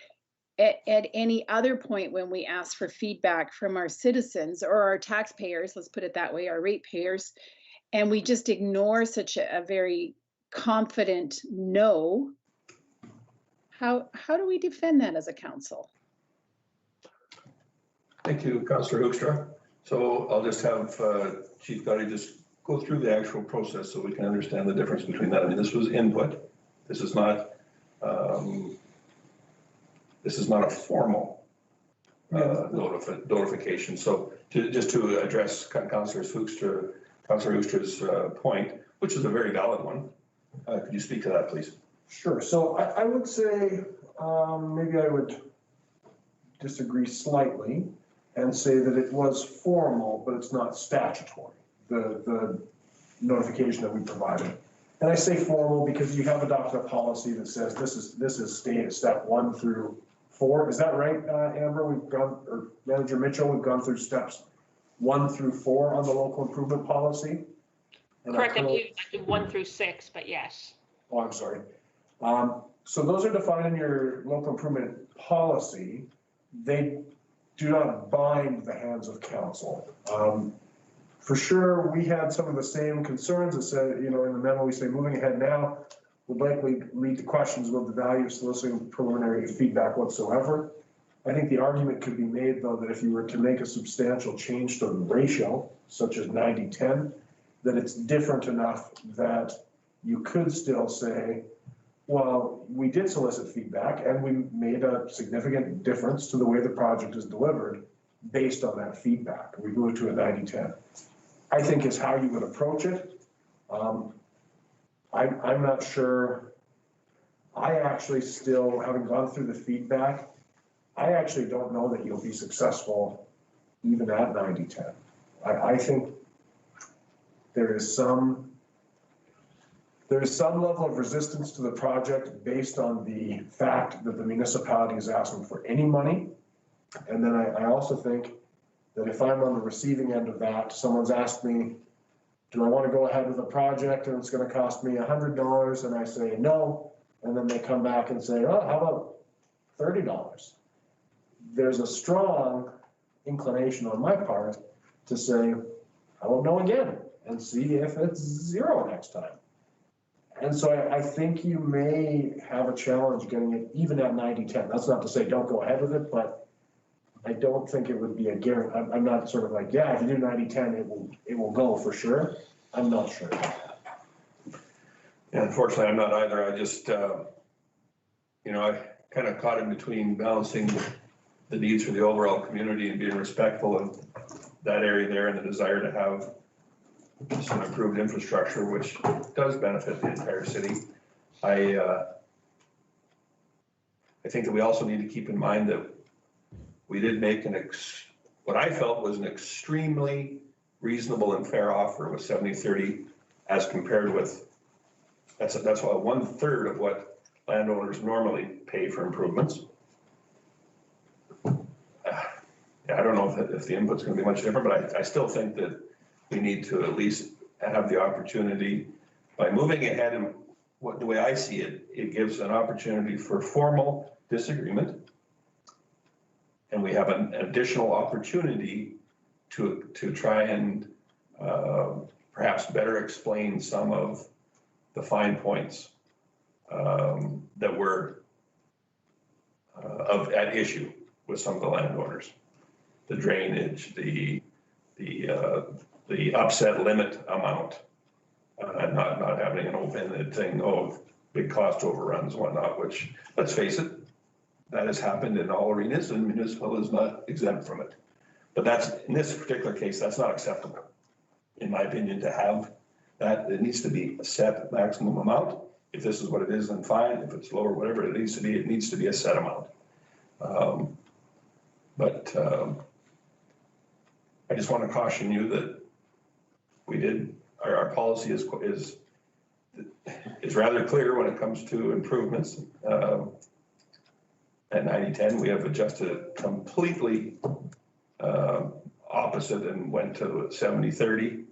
at any other point when we ask for feedback from our citizens or our taxpayers, let's put it that way, our ratepayers, and we just ignore such a very confident no, how do we defend that as a council? Thank you, Councillor Hoekstra. So I'll just have Chief Gotti just go through the actual process so we can understand the difference between that. I mean, this was input. This is not a formal notification. So just to address Councillor Hoekstra's point, which is a very valid one, could you speak to that, please? Sure. So I would say maybe I would disagree slightly and say that it was formal, but it's not statutory, the notification that we provided. And I say formal because you have adopted a policy that says this is step 1 through 4. Is that right, Amber? Or Manager Mitchell, we've gone through steps 1 through 4 on the local improvement policy? And Correct, I believe 1 through 6, but yes. Oh, I'm sorry. So those are defined in your local improvement policy. They do not bind the hands of council. For sure, we had some of the same concerns that said, in the memo, we say moving ahead now would likely lead to questions about the value of soliciting preliminary feedback whatsoever. I think the argument could be made, though, that if you were to make a substantial change to the ratio, such as 90-10, that it's different enough that you could still say, well, we did solicit feedback and we made a significant difference to the way the project is delivered based on that feedback. We moved to a 90-10. I think is how you would approach it. I'm not sure. I actually still, having gone through the feedback, I actually don't know that you'll be successful even at 90-10. I think there is some level of resistance to the project based on the fact that the municipality is asking for any money. And then I also think that if I'm on the receiving end of that, someone's asked me, do I want to go ahead with a project and it's going to cost me $100? And I say no. And then they come back and say, oh, how about $30? There's a strong inclination on my part to say, I won't know again and see if it's 0 next time. And so I think you may have a challenge getting it even at 90-10. That's not to say don't go ahead with it, but I don't think it would be a guarantee. I'm not sort of like, yeah, if you do 90-10, it will go for sure. I'm not sure. Yeah, unfortunately, I'm not either. I just, I kind of caught in between balancing the needs for the overall community and being respectful of that area there and the desire to have some improved infrastructure, which does benefit the entire city. I think that we also need to keep in mind that we did make what I felt was an extremely reasonable and fair offer with 70-30 as compared with, that's why 1/3 of what landowners normally pay for improvements. I don't know if the input's gonna be much different, but I still think that we need to at least have the opportunity by moving ahead, and the way I see it, it gives an opportunity for formal disagreement. And we have an additional opportunity to try and perhaps better explain some of the fine points that were at issue with some of the landowners. The drainage, the upset limit amount, not having an open thing, big cost overruns and whatnot, which, let's face it, that has happened in all arenas and municipal is not exempt from it. But that's, in this particular case, that's not acceptable, in my opinion, to have that. It needs to be a set maximum amount. If this is what it is, then fine. If it's lower, whatever it needs to be a set amount. I just want to caution you that our policy is rather clear when it comes to improvements. At 90-10, we have adjusted it completely opposite and went to 70-30.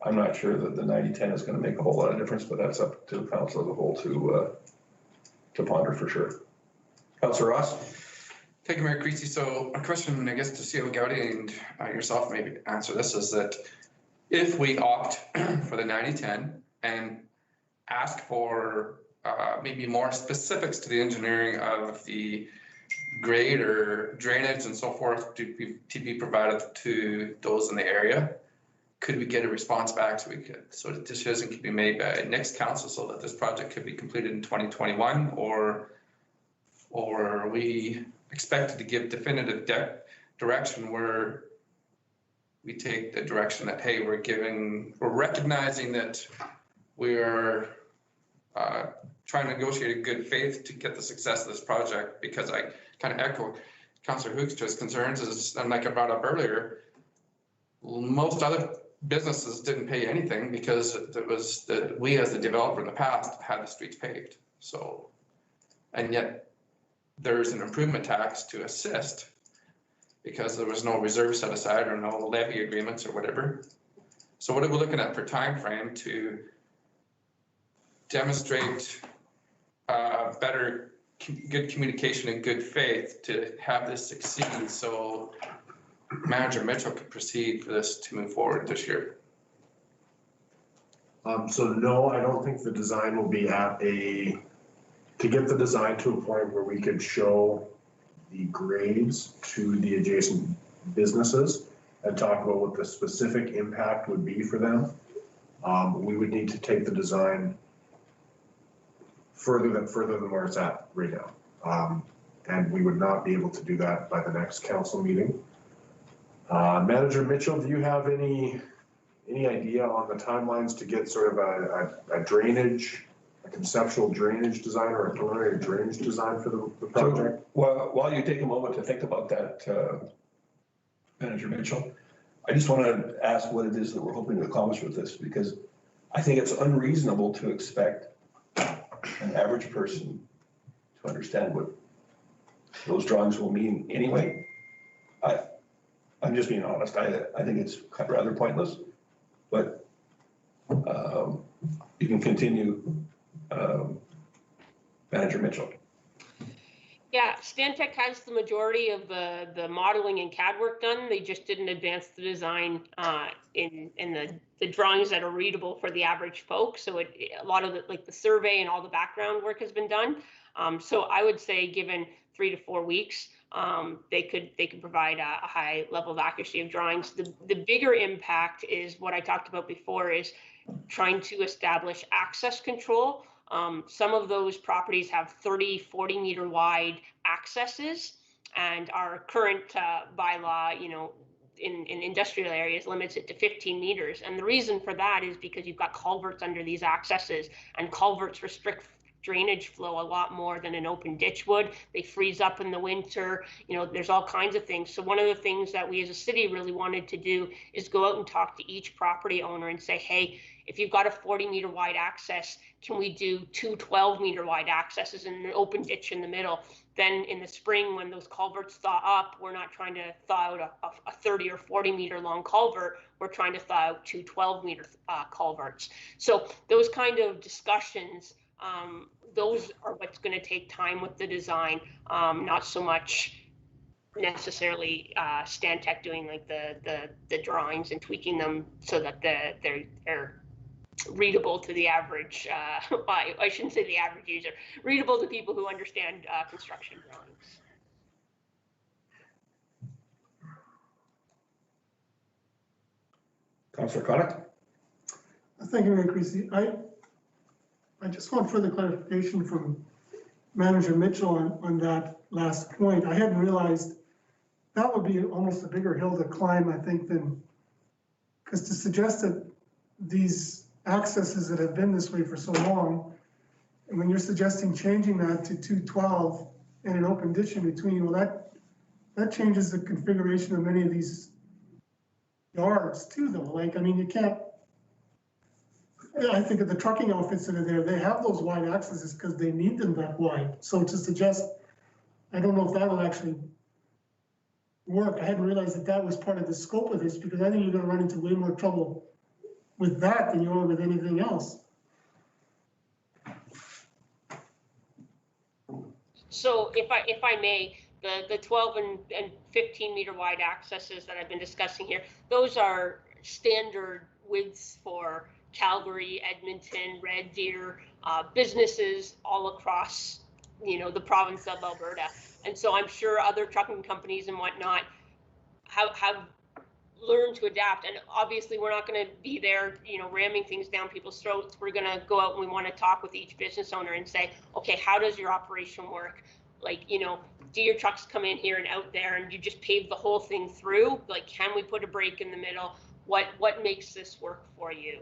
I'm not sure that the 90-10 is going to make a whole lot of difference, but that's up to council as a whole to ponder for sure. Councillor Ross. Thank you, Mayor Creasy. So a question, I guess, to CEO Gowdy and yourself maybe answer this is that if we opt for the 90-10 and ask for maybe more specifics to the engineering of the grade or drainage and so forth to be provided to those in the area, could we get a response back so the decision could be made by next council so that this project could be completed in 2021, or are we expected to give definitive direction where we take the direction that, hey, we're recognizing that we are trying to negotiate in good faith to get the success of this project, because I kind of echo Councillor Hoekstra's concerns, is, and like I brought up earlier, most other businesses didn't pay anything because it was that we as the developer in the past had the streets paved. So, and yet there's an improvement tax to assist because there was no reserve set aside or no levy agreements or whatever. So what are we looking at for time frame to demonstrate better, good communication and good faith to have this succeed, so Manager Mitchell can proceed for this to move forward this year? So no, I don't think the design will be to get the design to a point where we could show the grades to the adjacent businesses and talk about what the specific impact would be for them. We would need to take the design further than where it's at right now. And we would not be able to do that by the next council meeting. Manager Mitchell, do you have any idea on the timelines to get sort of a drainage, a conceptual drainage design or a preliminary drainage design for the project? So, while you take a moment to think about that, Manager Mitchell, I just want to ask what it is that we're hoping to accomplish with this, because I think it's unreasonable to expect an average person to understand what those drawings will mean anyway. I'm just being honest. I think it's rather pointless, but you can continue, Manager Mitchell. Yeah, Stantec has the majority of the modeling and CAD work done. They just didn't advance the design in the drawings that are readable for the average folk. So a lot of the survey and all the background work has been done. So I would say, given 3 to 4 weeks, they could provide a high level of accuracy of drawings. The bigger impact is what I talked about before, is trying to establish access control. Some of those properties have 30, 40 meter wide accesses, and our current bylaw, in industrial areas limits it to 15 meters. And the reason for that is because you've got culverts under these accesses, and culverts restrict drainage flow a lot more than an open ditch would. They freeze up in the winter, there's all kinds of things. So one of the things that we as a city really wanted to do is go out and talk to each property owner and say, hey, if you've got a 40 meter wide access, can we do 2 12 meter wide accesses and an open ditch in the middle? Then in the spring, when those culverts thaw up, we're not trying to thaw out a 30 or 40 meter long culvert. We're trying to thaw out 2 12 meter culverts. So those kind of discussions, those are what's going to take time with the design, not so much necessarily Stantec doing like the drawings and tweaking them so that they're readable to the average, I shouldn't say the average user, readable to people who understand construction drawings. Councillor Connick? Thank you, Mayor Creasy. I just want further clarification from Manager Mitchell on that last point. I hadn't realized that would be almost a bigger hill to climb, I think, because to suggest that these accesses that have been this way for so long, and when you're suggesting changing that to 212 and an open ditch in between, well, that changes the configuration of many of these yards too, though. Like, I mean, you can't, I think of the trucking outfits that are there, they have those wide accesses because they need them that wide. So to suggest, I don't know if that will actually work. I hadn't realized that was part of the scope of this, because I think you're going to run into way more trouble with that than you are with anything else. So if I may, the 12 and 15 meter wide accesses that I've been discussing here, those are standard widths for Calgary, Edmonton, Red Deer, businesses all across, the province of Alberta. And so I'm sure other trucking companies and whatnot have learned to adapt. And obviously we're not going to be there, ramming things down people's throats. We're going to go out and we want to talk with each business owner and say, okay, how does your operation work? Like, do your trucks come in here and out there and you just pave the whole thing through? Like, can we put a break in the middle? What makes this work for you?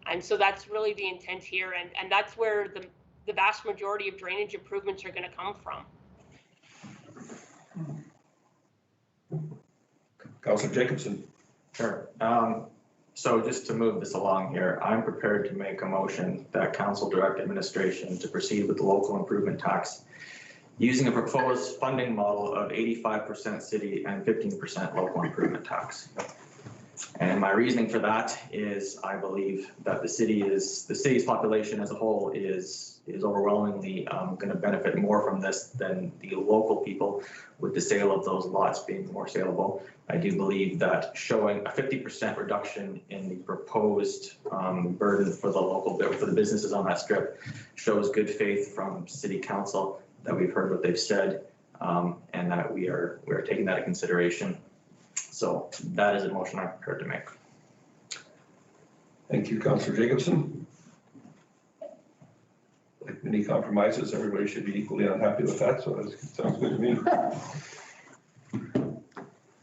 And so that's really the intent here. And that's where the vast majority of drainage improvements are going to come from. Councillor Jacobson. Sure. So just to move this along here, I'm prepared to make a motion that council direct administration to proceed with the local improvement tax using a proposed funding model of 85% city and 15% local improvement tax. And my reasoning for that is I believe that the city's population as a whole is overwhelmingly going to benefit more from this than the local people, with the sale of those lots being more saleable. I do believe that showing a 50% reduction in the proposed burden for the businesses on that strip shows good faith from city council, that we've heard what they've said, and that we are taking that into consideration. So that is a motion I'm prepared to make. Thank you, Councillor Jacobson. Like many compromises, everybody should be equally unhappy with that, so that sounds good to me.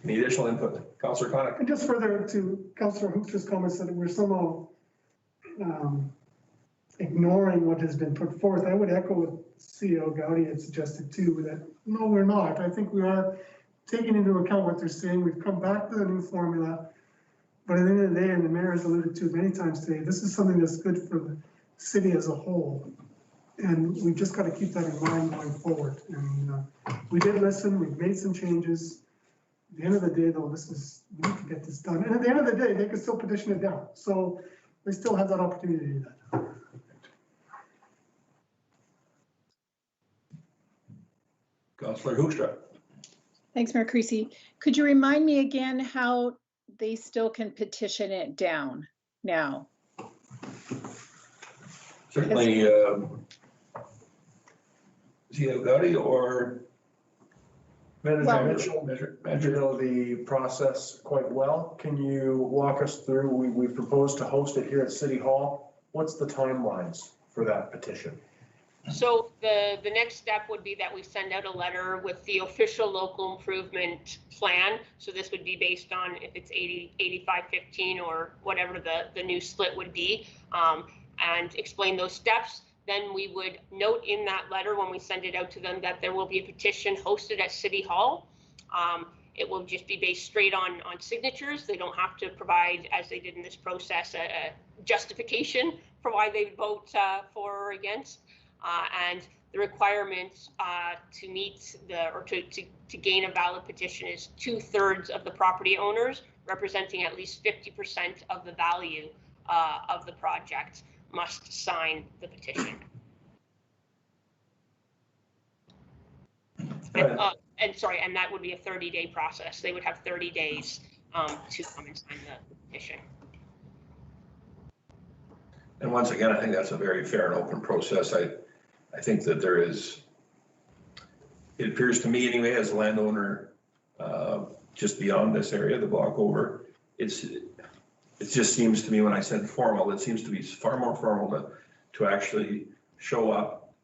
Any additional input? Councillor Connick. And just further to Councillor Hoop's comments that we're somehow ignoring what has been put forth, I would echo what CEO Gowdy had suggested too, that no, we're not. I think we are taking into account what they're saying. We've come back to the new formula, but at the end of the day, and the mayor has alluded to many times today, this is something that's good for the city as a whole. And we've just got to keep that in mind going forward. And we did listen, we've made some changes. At the end of the day, though, we need to get this done. And at the end of the day, they can still petition it down. So they still have that opportunity to do that. Councillor Hoekstra. Thanks, Mayor Creasy. Could you remind me again how they still can petition it down now? Certainly, CEO Gowdy or Manager Mitchell, you know the process quite well. Can you walk us through? We've proposed to host it here at City Hall. What's the timelines for that petition? So the next step would be that we send out a letter with the official local improvement plan. So this would be based on if it's 85-15 or whatever the new split would be, and explain those steps. Then we would note in that letter when we send it out to them that there will be a petition hosted at City Hall. It will just be based straight on signatures. They don't have to provide, as they did in this process, a justification for why they vote for or against. And the requirements to meet to gain a valid petition is 2/3 of the property owners representing at least 50% of the value of the project must sign the petition. And that would be a 30-day process. They would have 30 days to come and sign the petition. And once again, I think that's a very fair and open process. I think that there is, it appears to me anyway, as a landowner, just beyond this area, the block over, it just seems to me when I said formal, it seems to be far more formal to actually show up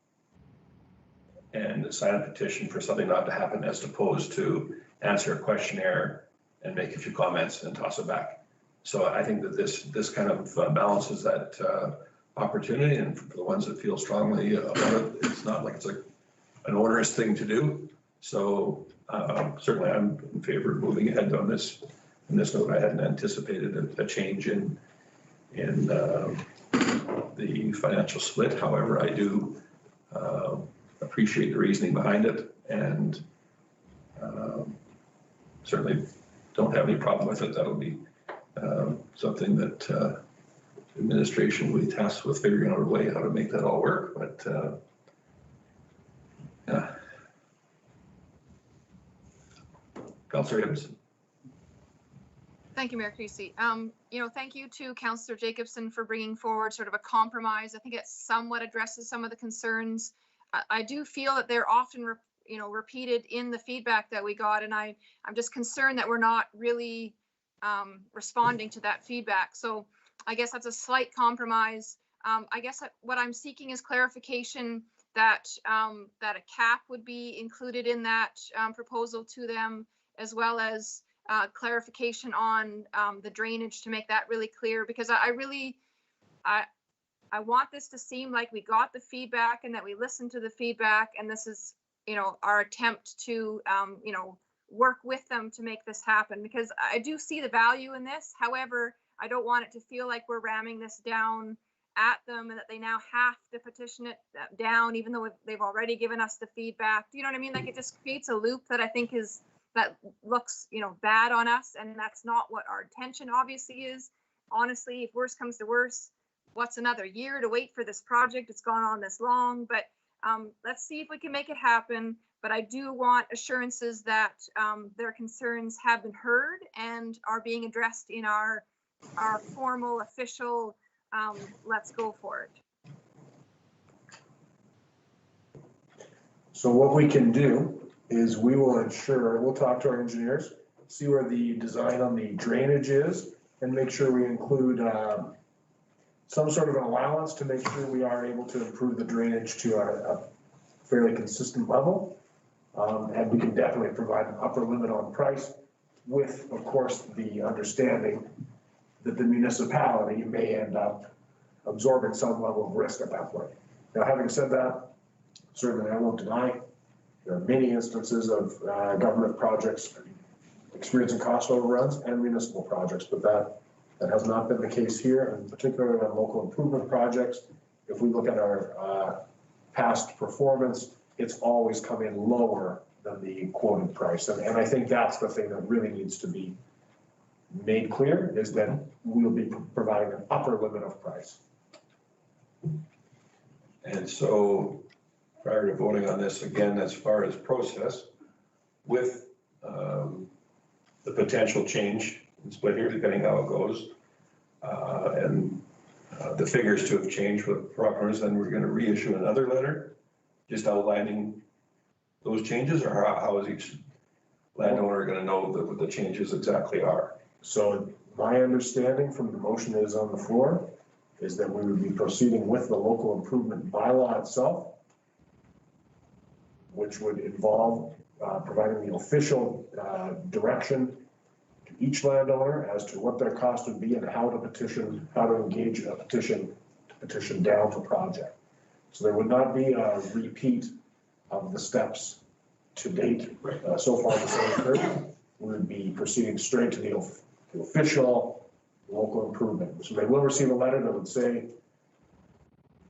and sign a petition for something not to happen, as opposed to answer a questionnaire and make a few comments and toss it back. So I think that this kind of balances that opportunity, and for the ones that feel strongly about it, it's not like it's an onerous thing to do. So certainly I'm in favor of moving ahead on this. In this note, I hadn't anticipated a change in the financial split. However, I do appreciate the reasoning behind it, and certainly don't have any problem with it. That'll be something that administration will be tasked with figuring out a way how to make that all work. But yeah. Councillor Gibson. Thank you, Mayor Creasy. Thank you to Councillor Jacobson for bringing forward sort of a compromise. I think it somewhat addresses some of the concerns. I do feel that they're often, repeated in the feedback that we got, and I'm just concerned that we're not really responding to that feedback. So I guess that's a slight compromise. I guess what I'm seeking is clarification that that a cap would be included in that proposal to them, as well as clarification on the drainage to make that really clear, because I want this to seem like we got the feedback and that we listened to the feedback, and this is, you know, our attempt to, you know, work with them to make this happen, because I do see the value in this. However, I don't want it to feel like we're ramming this down at them and that they now have to petition it down, even though they've already given us the feedback. Do you know what I mean? Like, it just creates a loop that I think that looks, you know, bad on us, and that's not what our intention obviously is. Honestly, if worse comes to worse, what's another year to wait for this project? It's gone on this long, but let's see if we can make it happen. But I do want assurances that their concerns have been heard and are being addressed in our formal, official, let's go for it. So what we can do is we will ensure, we'll talk to our engineers, see where the design on the drainage is, and make sure we include some sort of an allowance to make sure we are able to improve the drainage to a fairly consistent level. And we can definitely provide an upper limit on price with, of course, the understanding that the municipality may end up absorbing some level of risk at that point. Now, having said that, certainly I won't deny there are many instances of government projects experiencing cost overruns and municipal projects, but that has not been the case here, and particularly on local improvement projects. If we look at our past performance, it's always come in lower than the quoted price. And I think that's the thing that really needs to be made clear, is that we'll be providing an upper limit of price. And so prior to voting on this, again, as far as process, with the potential change in split here, depending how it goes, and the figures to have changed with properties, then we're going to reissue another letter just outlining those changes, or how is each landowner going to know what the changes exactly are? So my understanding from the motion that is on the floor is that we would be proceeding with the local improvement bylaw itself, which would involve providing the official direction to each landowner as to what their cost would be and how to petition, how to engage a petition to petition down the project. So there would not be a repeat of the steps to date. So far, the same occurred. We would be proceeding straight to the official local improvement. So they will receive a letter that would say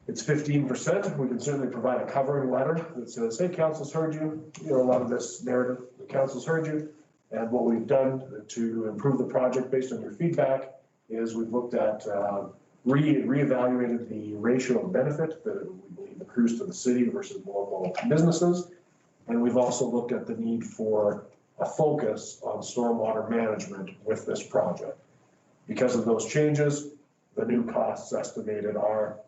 it's 15%. We can certainly provide a covering letter that says, hey, council's heard you. You know, a lot of this narrative, the council's heard you. And what we've done to improve the project based on your feedback is we've looked at reevaluated the ratio of benefit that we believe accrues to the city versus local businesses. And we've also looked at the need for a focus on stormwater management with this project. Because of those changes, the new costs estimated are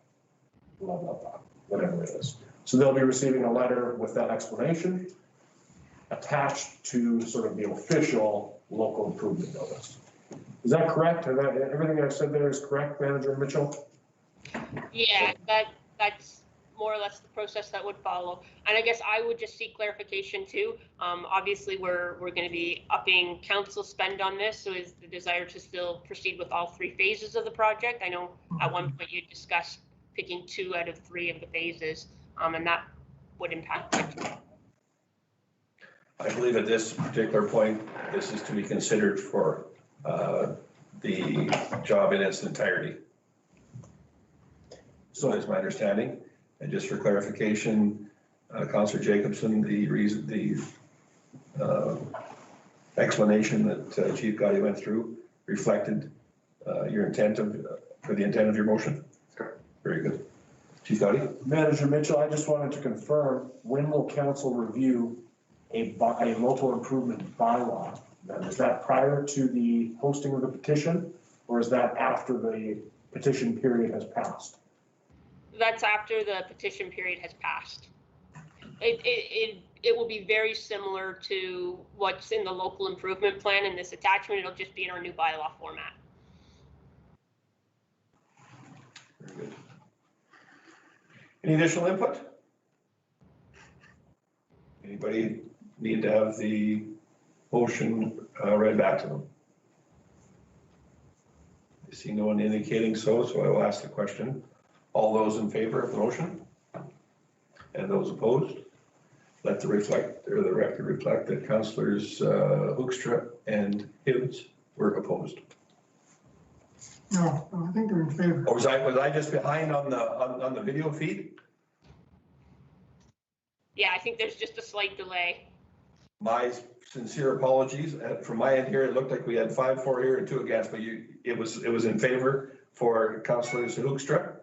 blah, blah, blah, whatever it is. So they'll be receiving a letter with that explanation attached to sort of the official local improvement notice. Is that correct? Everything I've said there is correct, Manager Mitchell? Yeah, that's more or less the process that would follow. And I guess I would just seek clarification too. Obviously, we're going to be upping council spend on this. So is the desire to still proceed with all 3 phases of the project? I know at one point you discussed picking 2 out of 3 of the phases, and that would impact it. I believe at this particular point, this is to be considered for the job in its entirety. So that's my understanding. And just for clarification, Councillor Jacobson, the explanation that Chief Gotti went through reflected your intent for the intent of your motion? Correct. Very good. Chief Gotti? Manager Mitchell, I just wanted to confirm, when will council review a local improvement bylaw? Then is that prior to the posting of the petition, or is that after the petition period has passed? That's after the petition period has passed. It will be very similar to what's in the local improvement plan in this attachment. It'll just be in our new bylaw format. Very good. Any additional input? anybody need to have the motion read back to them? I see no one indicating so I will ask the question. All those in favor of the motion? And those opposed? Let the record reflect that councillors Hoekstra and Hibbs were opposed. No, I think they're in favor. Or was I just behind on the video feed? Yeah, I think there's just a slight delay. My sincere apologies. From my end here, it looked like we had 5 for here and 2 against, but it was in favor for councillors Hoekstra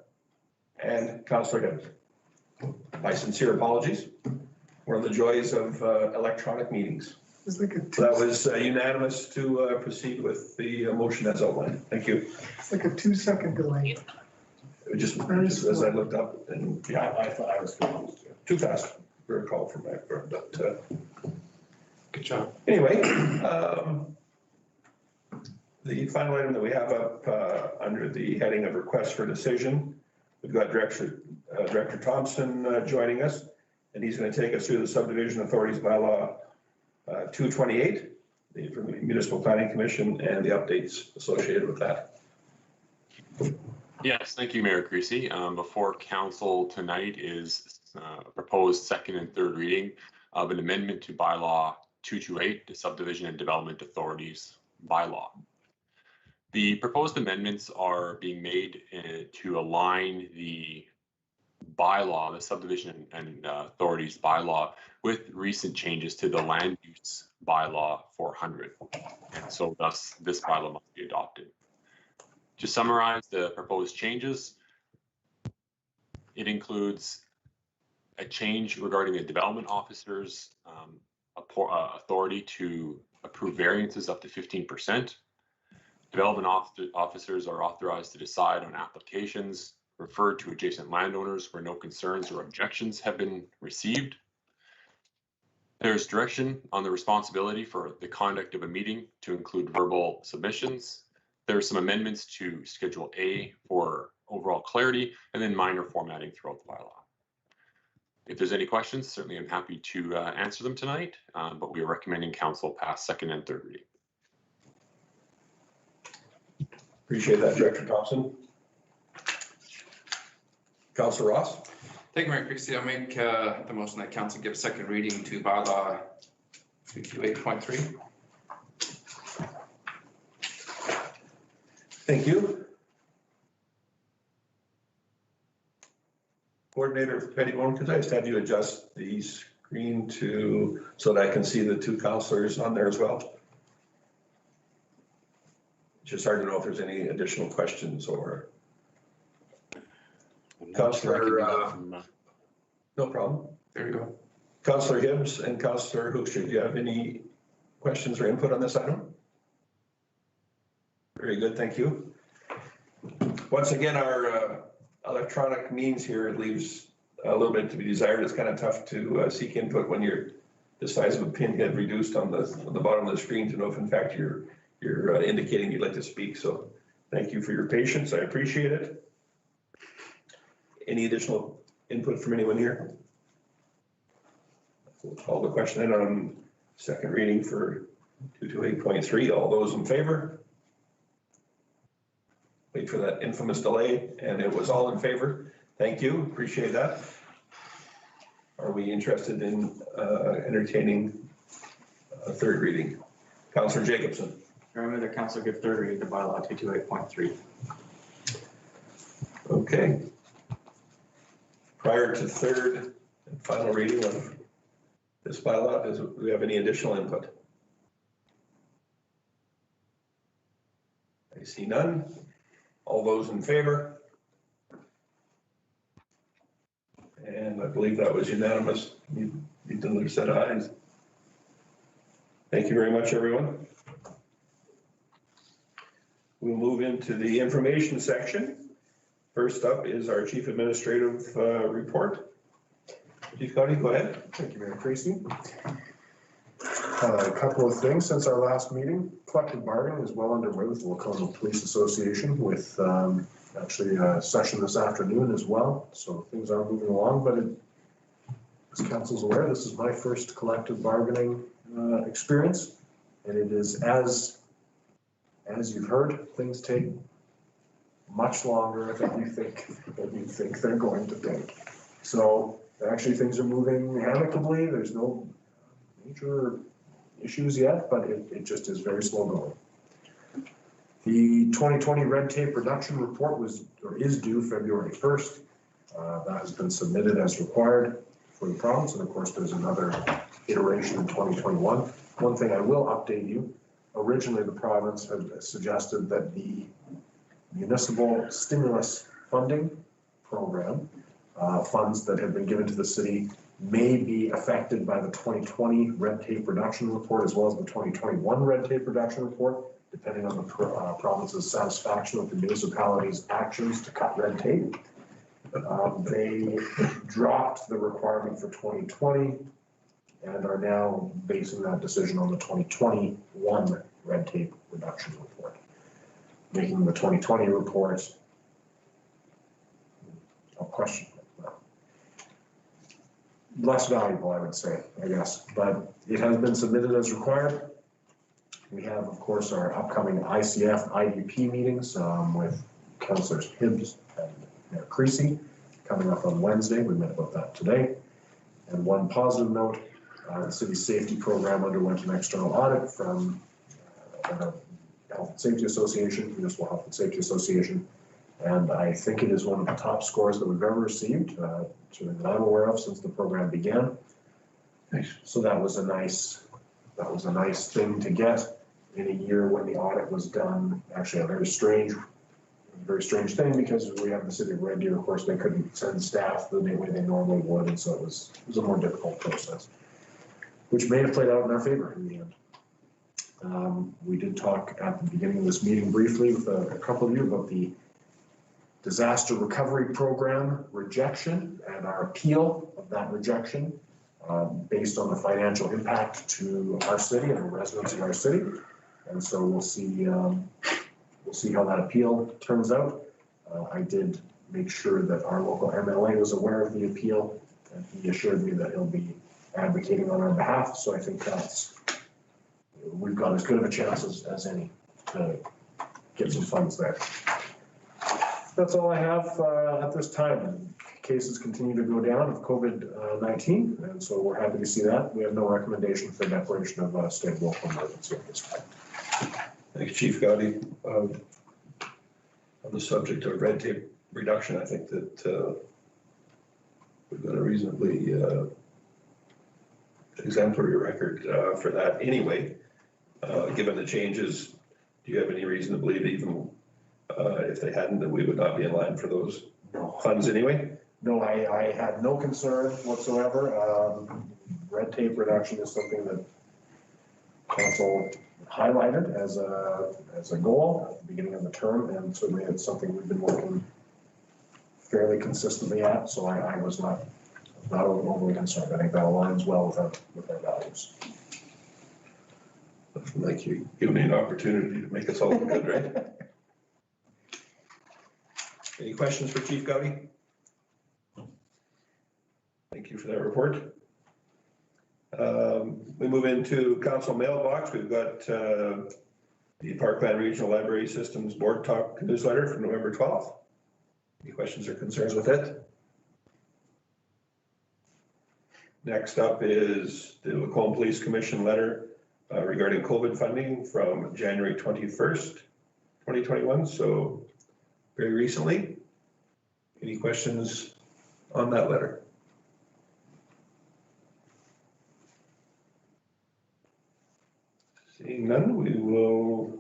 and councillor Hibbs. My sincere apologies. One of the joys of electronic meetings. It's like a So that was unanimous to proceed with the motion as outlined. Thank you. It's like a 2-second delay. It just as I looked up and Yeah, I thought I was confused too. too fast for a call from my firm, but Good job. anyway, the final item that we have up under the heading of request for decision, we've got Director Thompson joining us, and he's going to take us through the subdivision authorities bylaw 228, the Municipal Planning Commission, and the updates associated with that. Yes, thank you, Mayor Creasy. Before council tonight is a proposed second and third reading of an amendment to bylaw 228, the subdivision and development authorities bylaw. The proposed amendments are being made to align the bylaw, the subdivision and authorities bylaw, with recent changes to the land use bylaw 400. And so thus this bylaw must be adopted. To summarize the proposed changes, it includes a change regarding the development officer's authority to approve variances up to 15%. Development officers are authorized to decide on applications referred to adjacent landowners where no concerns or objections have been received. There's direction on the responsibility for the conduct of a meeting to include verbal submissions. There are some amendments to Schedule A for overall clarity, and then minor formatting throughout the bylaw. If there's any questions, certainly I'm happy to answer them tonight, but we are recommending council pass second and third reading. Appreciate that, Director Thompson. Councillor Ross? Thank you, Mayor Creasy. I'll make the motion that council give second reading to bylaw 228.3. Thank you. Coordinator Pettibone, could I just have you adjust the screen so that I can see the 2 councillors on there as well? It's just hard to know if there's any additional questions or. Councillor, no problem. There you go. Councillor Hibbs and Councillor Hoekstra, do you have any questions or input on this item? Very good, thank you. Once again, our electronic means here leaves a little bit to be desired. It's kind of tough to seek input when you're the size of a pinhead reduced on the bottom of the screen to know if in fact you're indicating you'd like to speak. So thank you for your patience. I appreciate it. Any additional input from anyone here? We'll call the question in on second reading for 228.3. All those in favor? Wait for that infamous delay, and it was all in favor. Thank you, appreciate that. Are we interested in entertaining a third reading? Councillor Jacobson. I move that council give third reading to bylaw 228.3. Okay. Prior to third and final reading of this bylaw, do we have any additional input? I see none. All those in favor? And I believe that was unanimous. You did another set of ayes. Thank you very much, everyone. We'll move into the information section. First up is our Chief Administrative report. Chief Cody, go ahead. Thank you, Mayor Creasy. A couple of things since our last meeting. Collective bargaining is well underway with the Wacono Police Association with actually a session this afternoon as well. So things are moving along, but as council's aware, this is my first collective bargaining experience. And it is as you've heard, things take much longer than you think they're going to take. So actually things are moving amicably. There's no major issues yet, but it just is very slow going. The 2020 red tape reduction report is due February 1st. That has been submitted as required for the province, and of course there's another iteration in 2021. One thing I will update you, originally the province had suggested that the municipal stimulus funding program, funds that have been given to the city may be affected by the 2020 red tape reduction report as well as the 2021 red tape reduction report, depending on the province's satisfaction with the municipality's actions to cut red tape. They dropped the requirement for 2020 and are now basing that decision on the 2021 red tape reduction report, making the 2020 report a question. Less valuable, I would say, I guess, but it has been submitted as required. We have, of course, our upcoming ICF IDP meetings with Councillors Hibbs and Mayor Creasy coming up on Wednesday. We met about that today. And one positive note, the city's safety program underwent an external audit from the Health and Safety Association, Municipal Health and Safety Association. And I think it is one of the top scores that we've ever received, certainly that I'm aware of since the program began. Nice. So that was a nice thing to get in a year when the audit was done. Actually, a very strange thing because we have the city of Red Deer, of course, they couldn't send staff the way they normally would, and so it was a more difficult process, which may have played out in our favor in the end. We did talk at the beginning of this meeting briefly with a couple of you about the disaster recovery program rejection and our appeal of that rejection based on the financial impact to our city and the residents of our city. And so we'll see how that appeal turns out. I did make sure that our local MLA was aware of the appeal, and he assured me that he'll be advocating on our behalf. So I think we've got as good of a chance as any to get some funds there. That's all I have at this time. Cases continue to go down of COVID-19, and so we're happy to see that. We have no recommendation for declaration of a state and local emergency at this time. Thanks, Chief Gotti. On the subject of red tape reduction, I think that we've got a reasonably exemplary record for that anyway. Given the changes, do you have any reason to believe even if they hadn't, that we would not be in line for those funds anyway? No, I had no concern whatsoever. Red tape reduction is something that council highlighted as a goal at the beginning of the term, and certainly it's something we've been working fairly consistently at, so I was not overly concerned. I think that aligns well with our values. Like you give me an opportunity to make us all look good, right? Any questions for Chief Gotti? Thank you for that report. We move into council mailbox. We've got the Parkland Regional Library Systems Board Talk newsletter from November 12th. Any questions or concerns with it? Next up is the Lacombe Police Commission letter regarding COVID funding from January 21st, 2021. So very recently. Any questions on that letter? Seeing none, we will.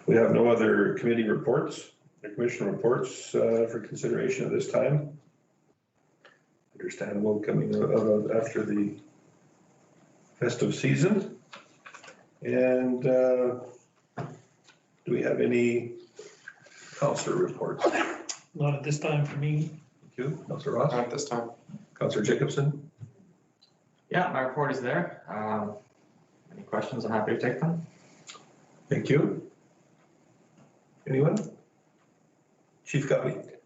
We have no other committee reports or commission reports for consideration at this time. Understandable coming after the festive season. And do we have any councillor reports? Not at this time for me. Thank you. Councillor Ross? Not at this time. Councillor Jacobson? Yeah, my report is there. Any questions? I'm happy to take them. Thank you. Anyone? Chief Gotti?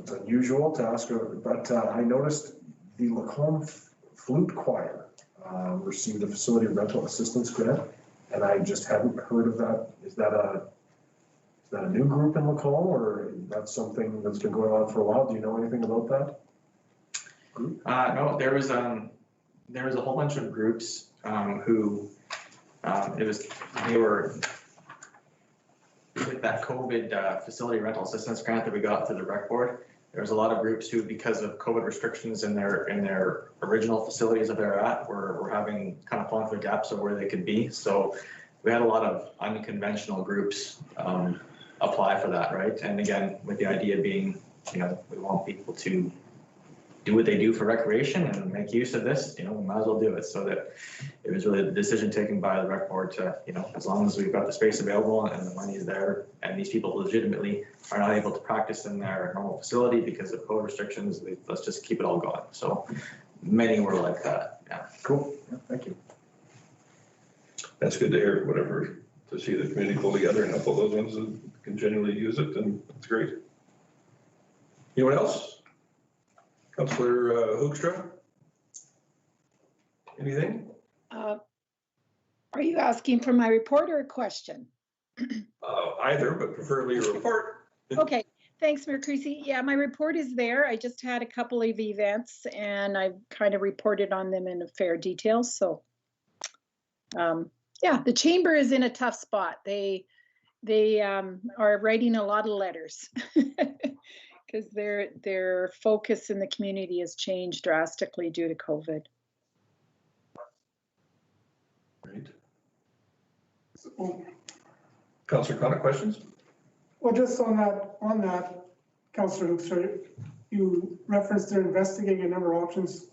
it's unusual to ask, but I noticed the Lacombe Flute Choir received a facility rental assistance grant, and I just hadn't heard of that. Is that a new group in Lacombe, or that's something that's been going on for a while? Do you know anything about that group? No, there was a whole bunch of groups who they were with that COVID facility rental assistance grant that we got through the rec board. There was a lot of groups who, because of COVID restrictions in their original facilities that they're at, were having kind of fallen through the gaps of where they could be. So we had a lot of unconventional groups apply for that, right? And again, with the idea being, we want people to do what they do for recreation and make use of this, we might as well do it. So that it was really the decision taken by the rec board to, as long as we've got the space available and the money is there, and these people legitimately are not able to practice in their normal facility because of COVID restrictions, let's just keep it all going. So many were like that. Yeah. Cool. Yeah, thank you. That's good to hear, whatever, to see the community pull together and help all those ones that can genuinely use it, and it's great. Anyone else? Councillor Hoekstra? Anything? Are you asking for my report or a question? Either, but preferably a report. Okay, thanks, Mayor Creasy. Yeah, my report is there. I just had a couple of events and I've kind of reported on them in a fair detail. So, yeah, the chamber is in a tough spot. They are writing a lot of letters because their focus in the community has changed drastically due to COVID. Great. Councillor Conick, questions? Well, just on that, Councillor Hoekstra, you referenced they're investigating a number of options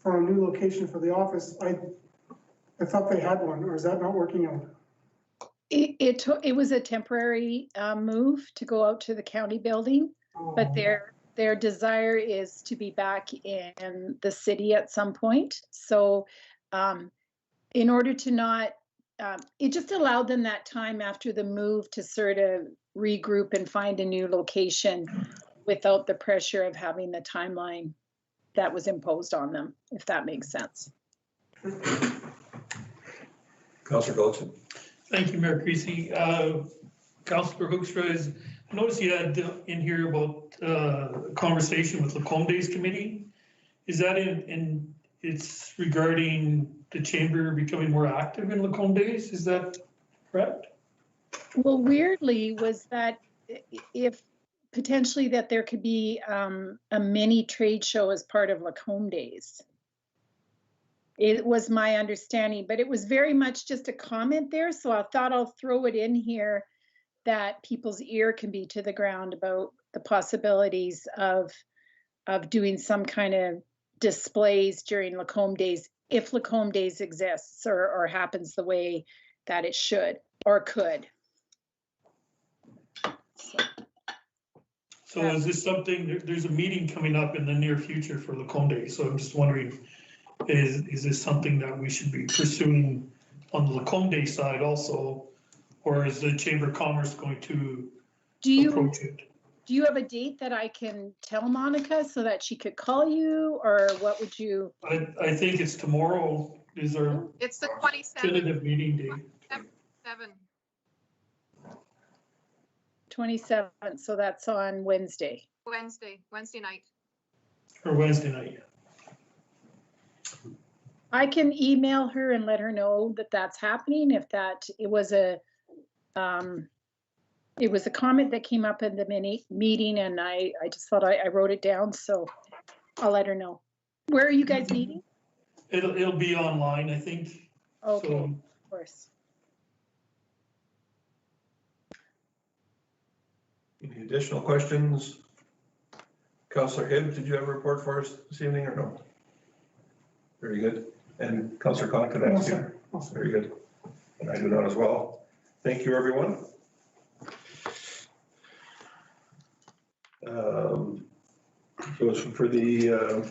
for a new location for the office. I thought they had one, or is that not working out? It was a temporary move to go out to the county building, but their desire is to be back in the city at some point. So in order to not, it just allowed them that time after the move to sort of regroup and find a new location without the pressure of having the timeline that was imposed on them, if that makes sense. Councillor Gulson. Thank you, Mayor Creasy. Councillor Hoekstra, I noticed you had in here about conversation with Lacombe Days Committee. Is that it's regarding the chamber becoming more active in Lacombe Days? Is that correct? Well, weirdly was that if potentially that there could be a mini trade show as part of Lacombe Days. It was my understanding, but it was very much just a comment there. So I thought I'll throw it in here that people's ear can be to the ground about the possibilities of doing some kind of displays during Lacombe Days, if Lacombe Days exists or happens the way that it should or could. So is this something, there's a meeting coming up in the near future for Lacombe Days, so I'm just wondering, is this something that we should be pursuing on the Lacombe Day side also, or is the Chamber of Commerce going to approach it? Do you have a date that I can tell Monica so that she could call you, or what would you? I think it's tomorrow is our It's the 27th. tentative meeting date. 7. 27th, so that's on Wednesday. Wednesday night. Or Wednesday night. I can email her and let her know that that's happening. If that it was a comment that came up in the meeting, and I just thought I wrote it down, so I'll let her know. Where are you guys meeting? It'll be online, I think. Okay, So, of course. Any additional questions? Councillor Hibbs, did you have a report for us this evening or no? Very good. And Councillor Conick, could I ask you? Very good. And I do not as well. Thank you, everyone. So for the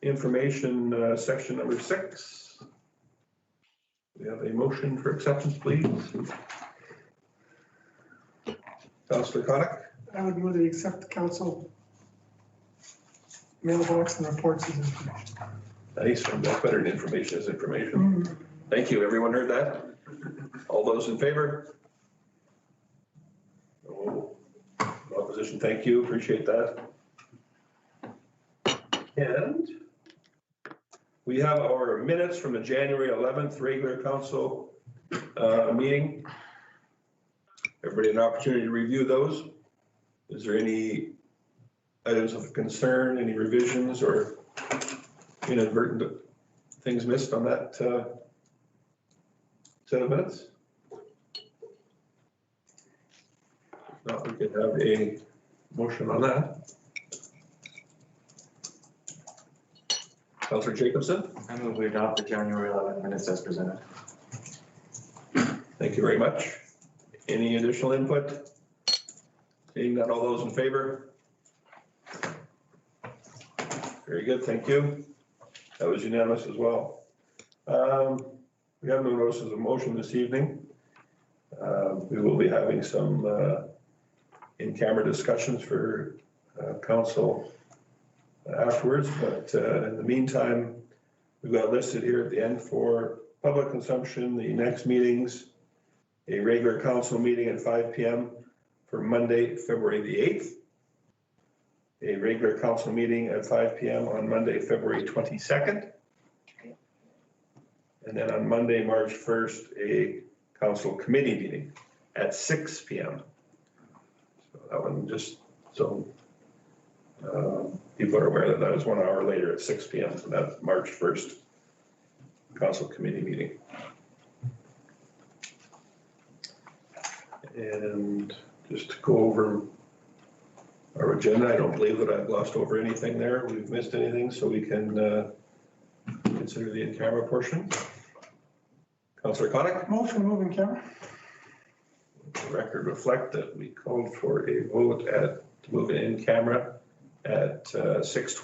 information section number 6, we have a motion for acceptance, please. Councillor Conick. I would move that we accept the council mailbox and reports as information. Nice, that's better than information is information. Thank you. Everyone heard that? All those in favor? No opposition, thank you. Appreciate that. And we have our minutes from the January 11th regular council meeting. Everybody an opportunity to review those. Is there any items of concern, any revisions or inadvertent things missed on that set of minutes? If not, we could have a motion on that. Councilor Jacobson? I move we adopt the January 11th minutes as presented. Thank you very much. Any additional input? Seeing none, all those in favor? Very good, thank you. That was unanimous as well. We have no notices of motion this evening. We will be having some in-camera discussions for council afterwards, but in the meantime, we've got listed here at the end for public consumption, the next meetings, a regular council meeting at 5 p.m. for Monday, February the 8th, a regular council meeting at 5 p.m. on Monday, February 22nd, and then on Monday, March 1st, a council committee meeting at 6 p.m. So that one just so people are aware that that is 1 hour later at 6 p.m. So that's March 1st council committee meeting. And just to go over our agenda, I don't believe that I've glossed over anything there. We've missed anything, so we can consider the in-camera portion. Councillor Kotick? Motion moving camera. The record reflect that we called for a vote to move it in camera at 6:20.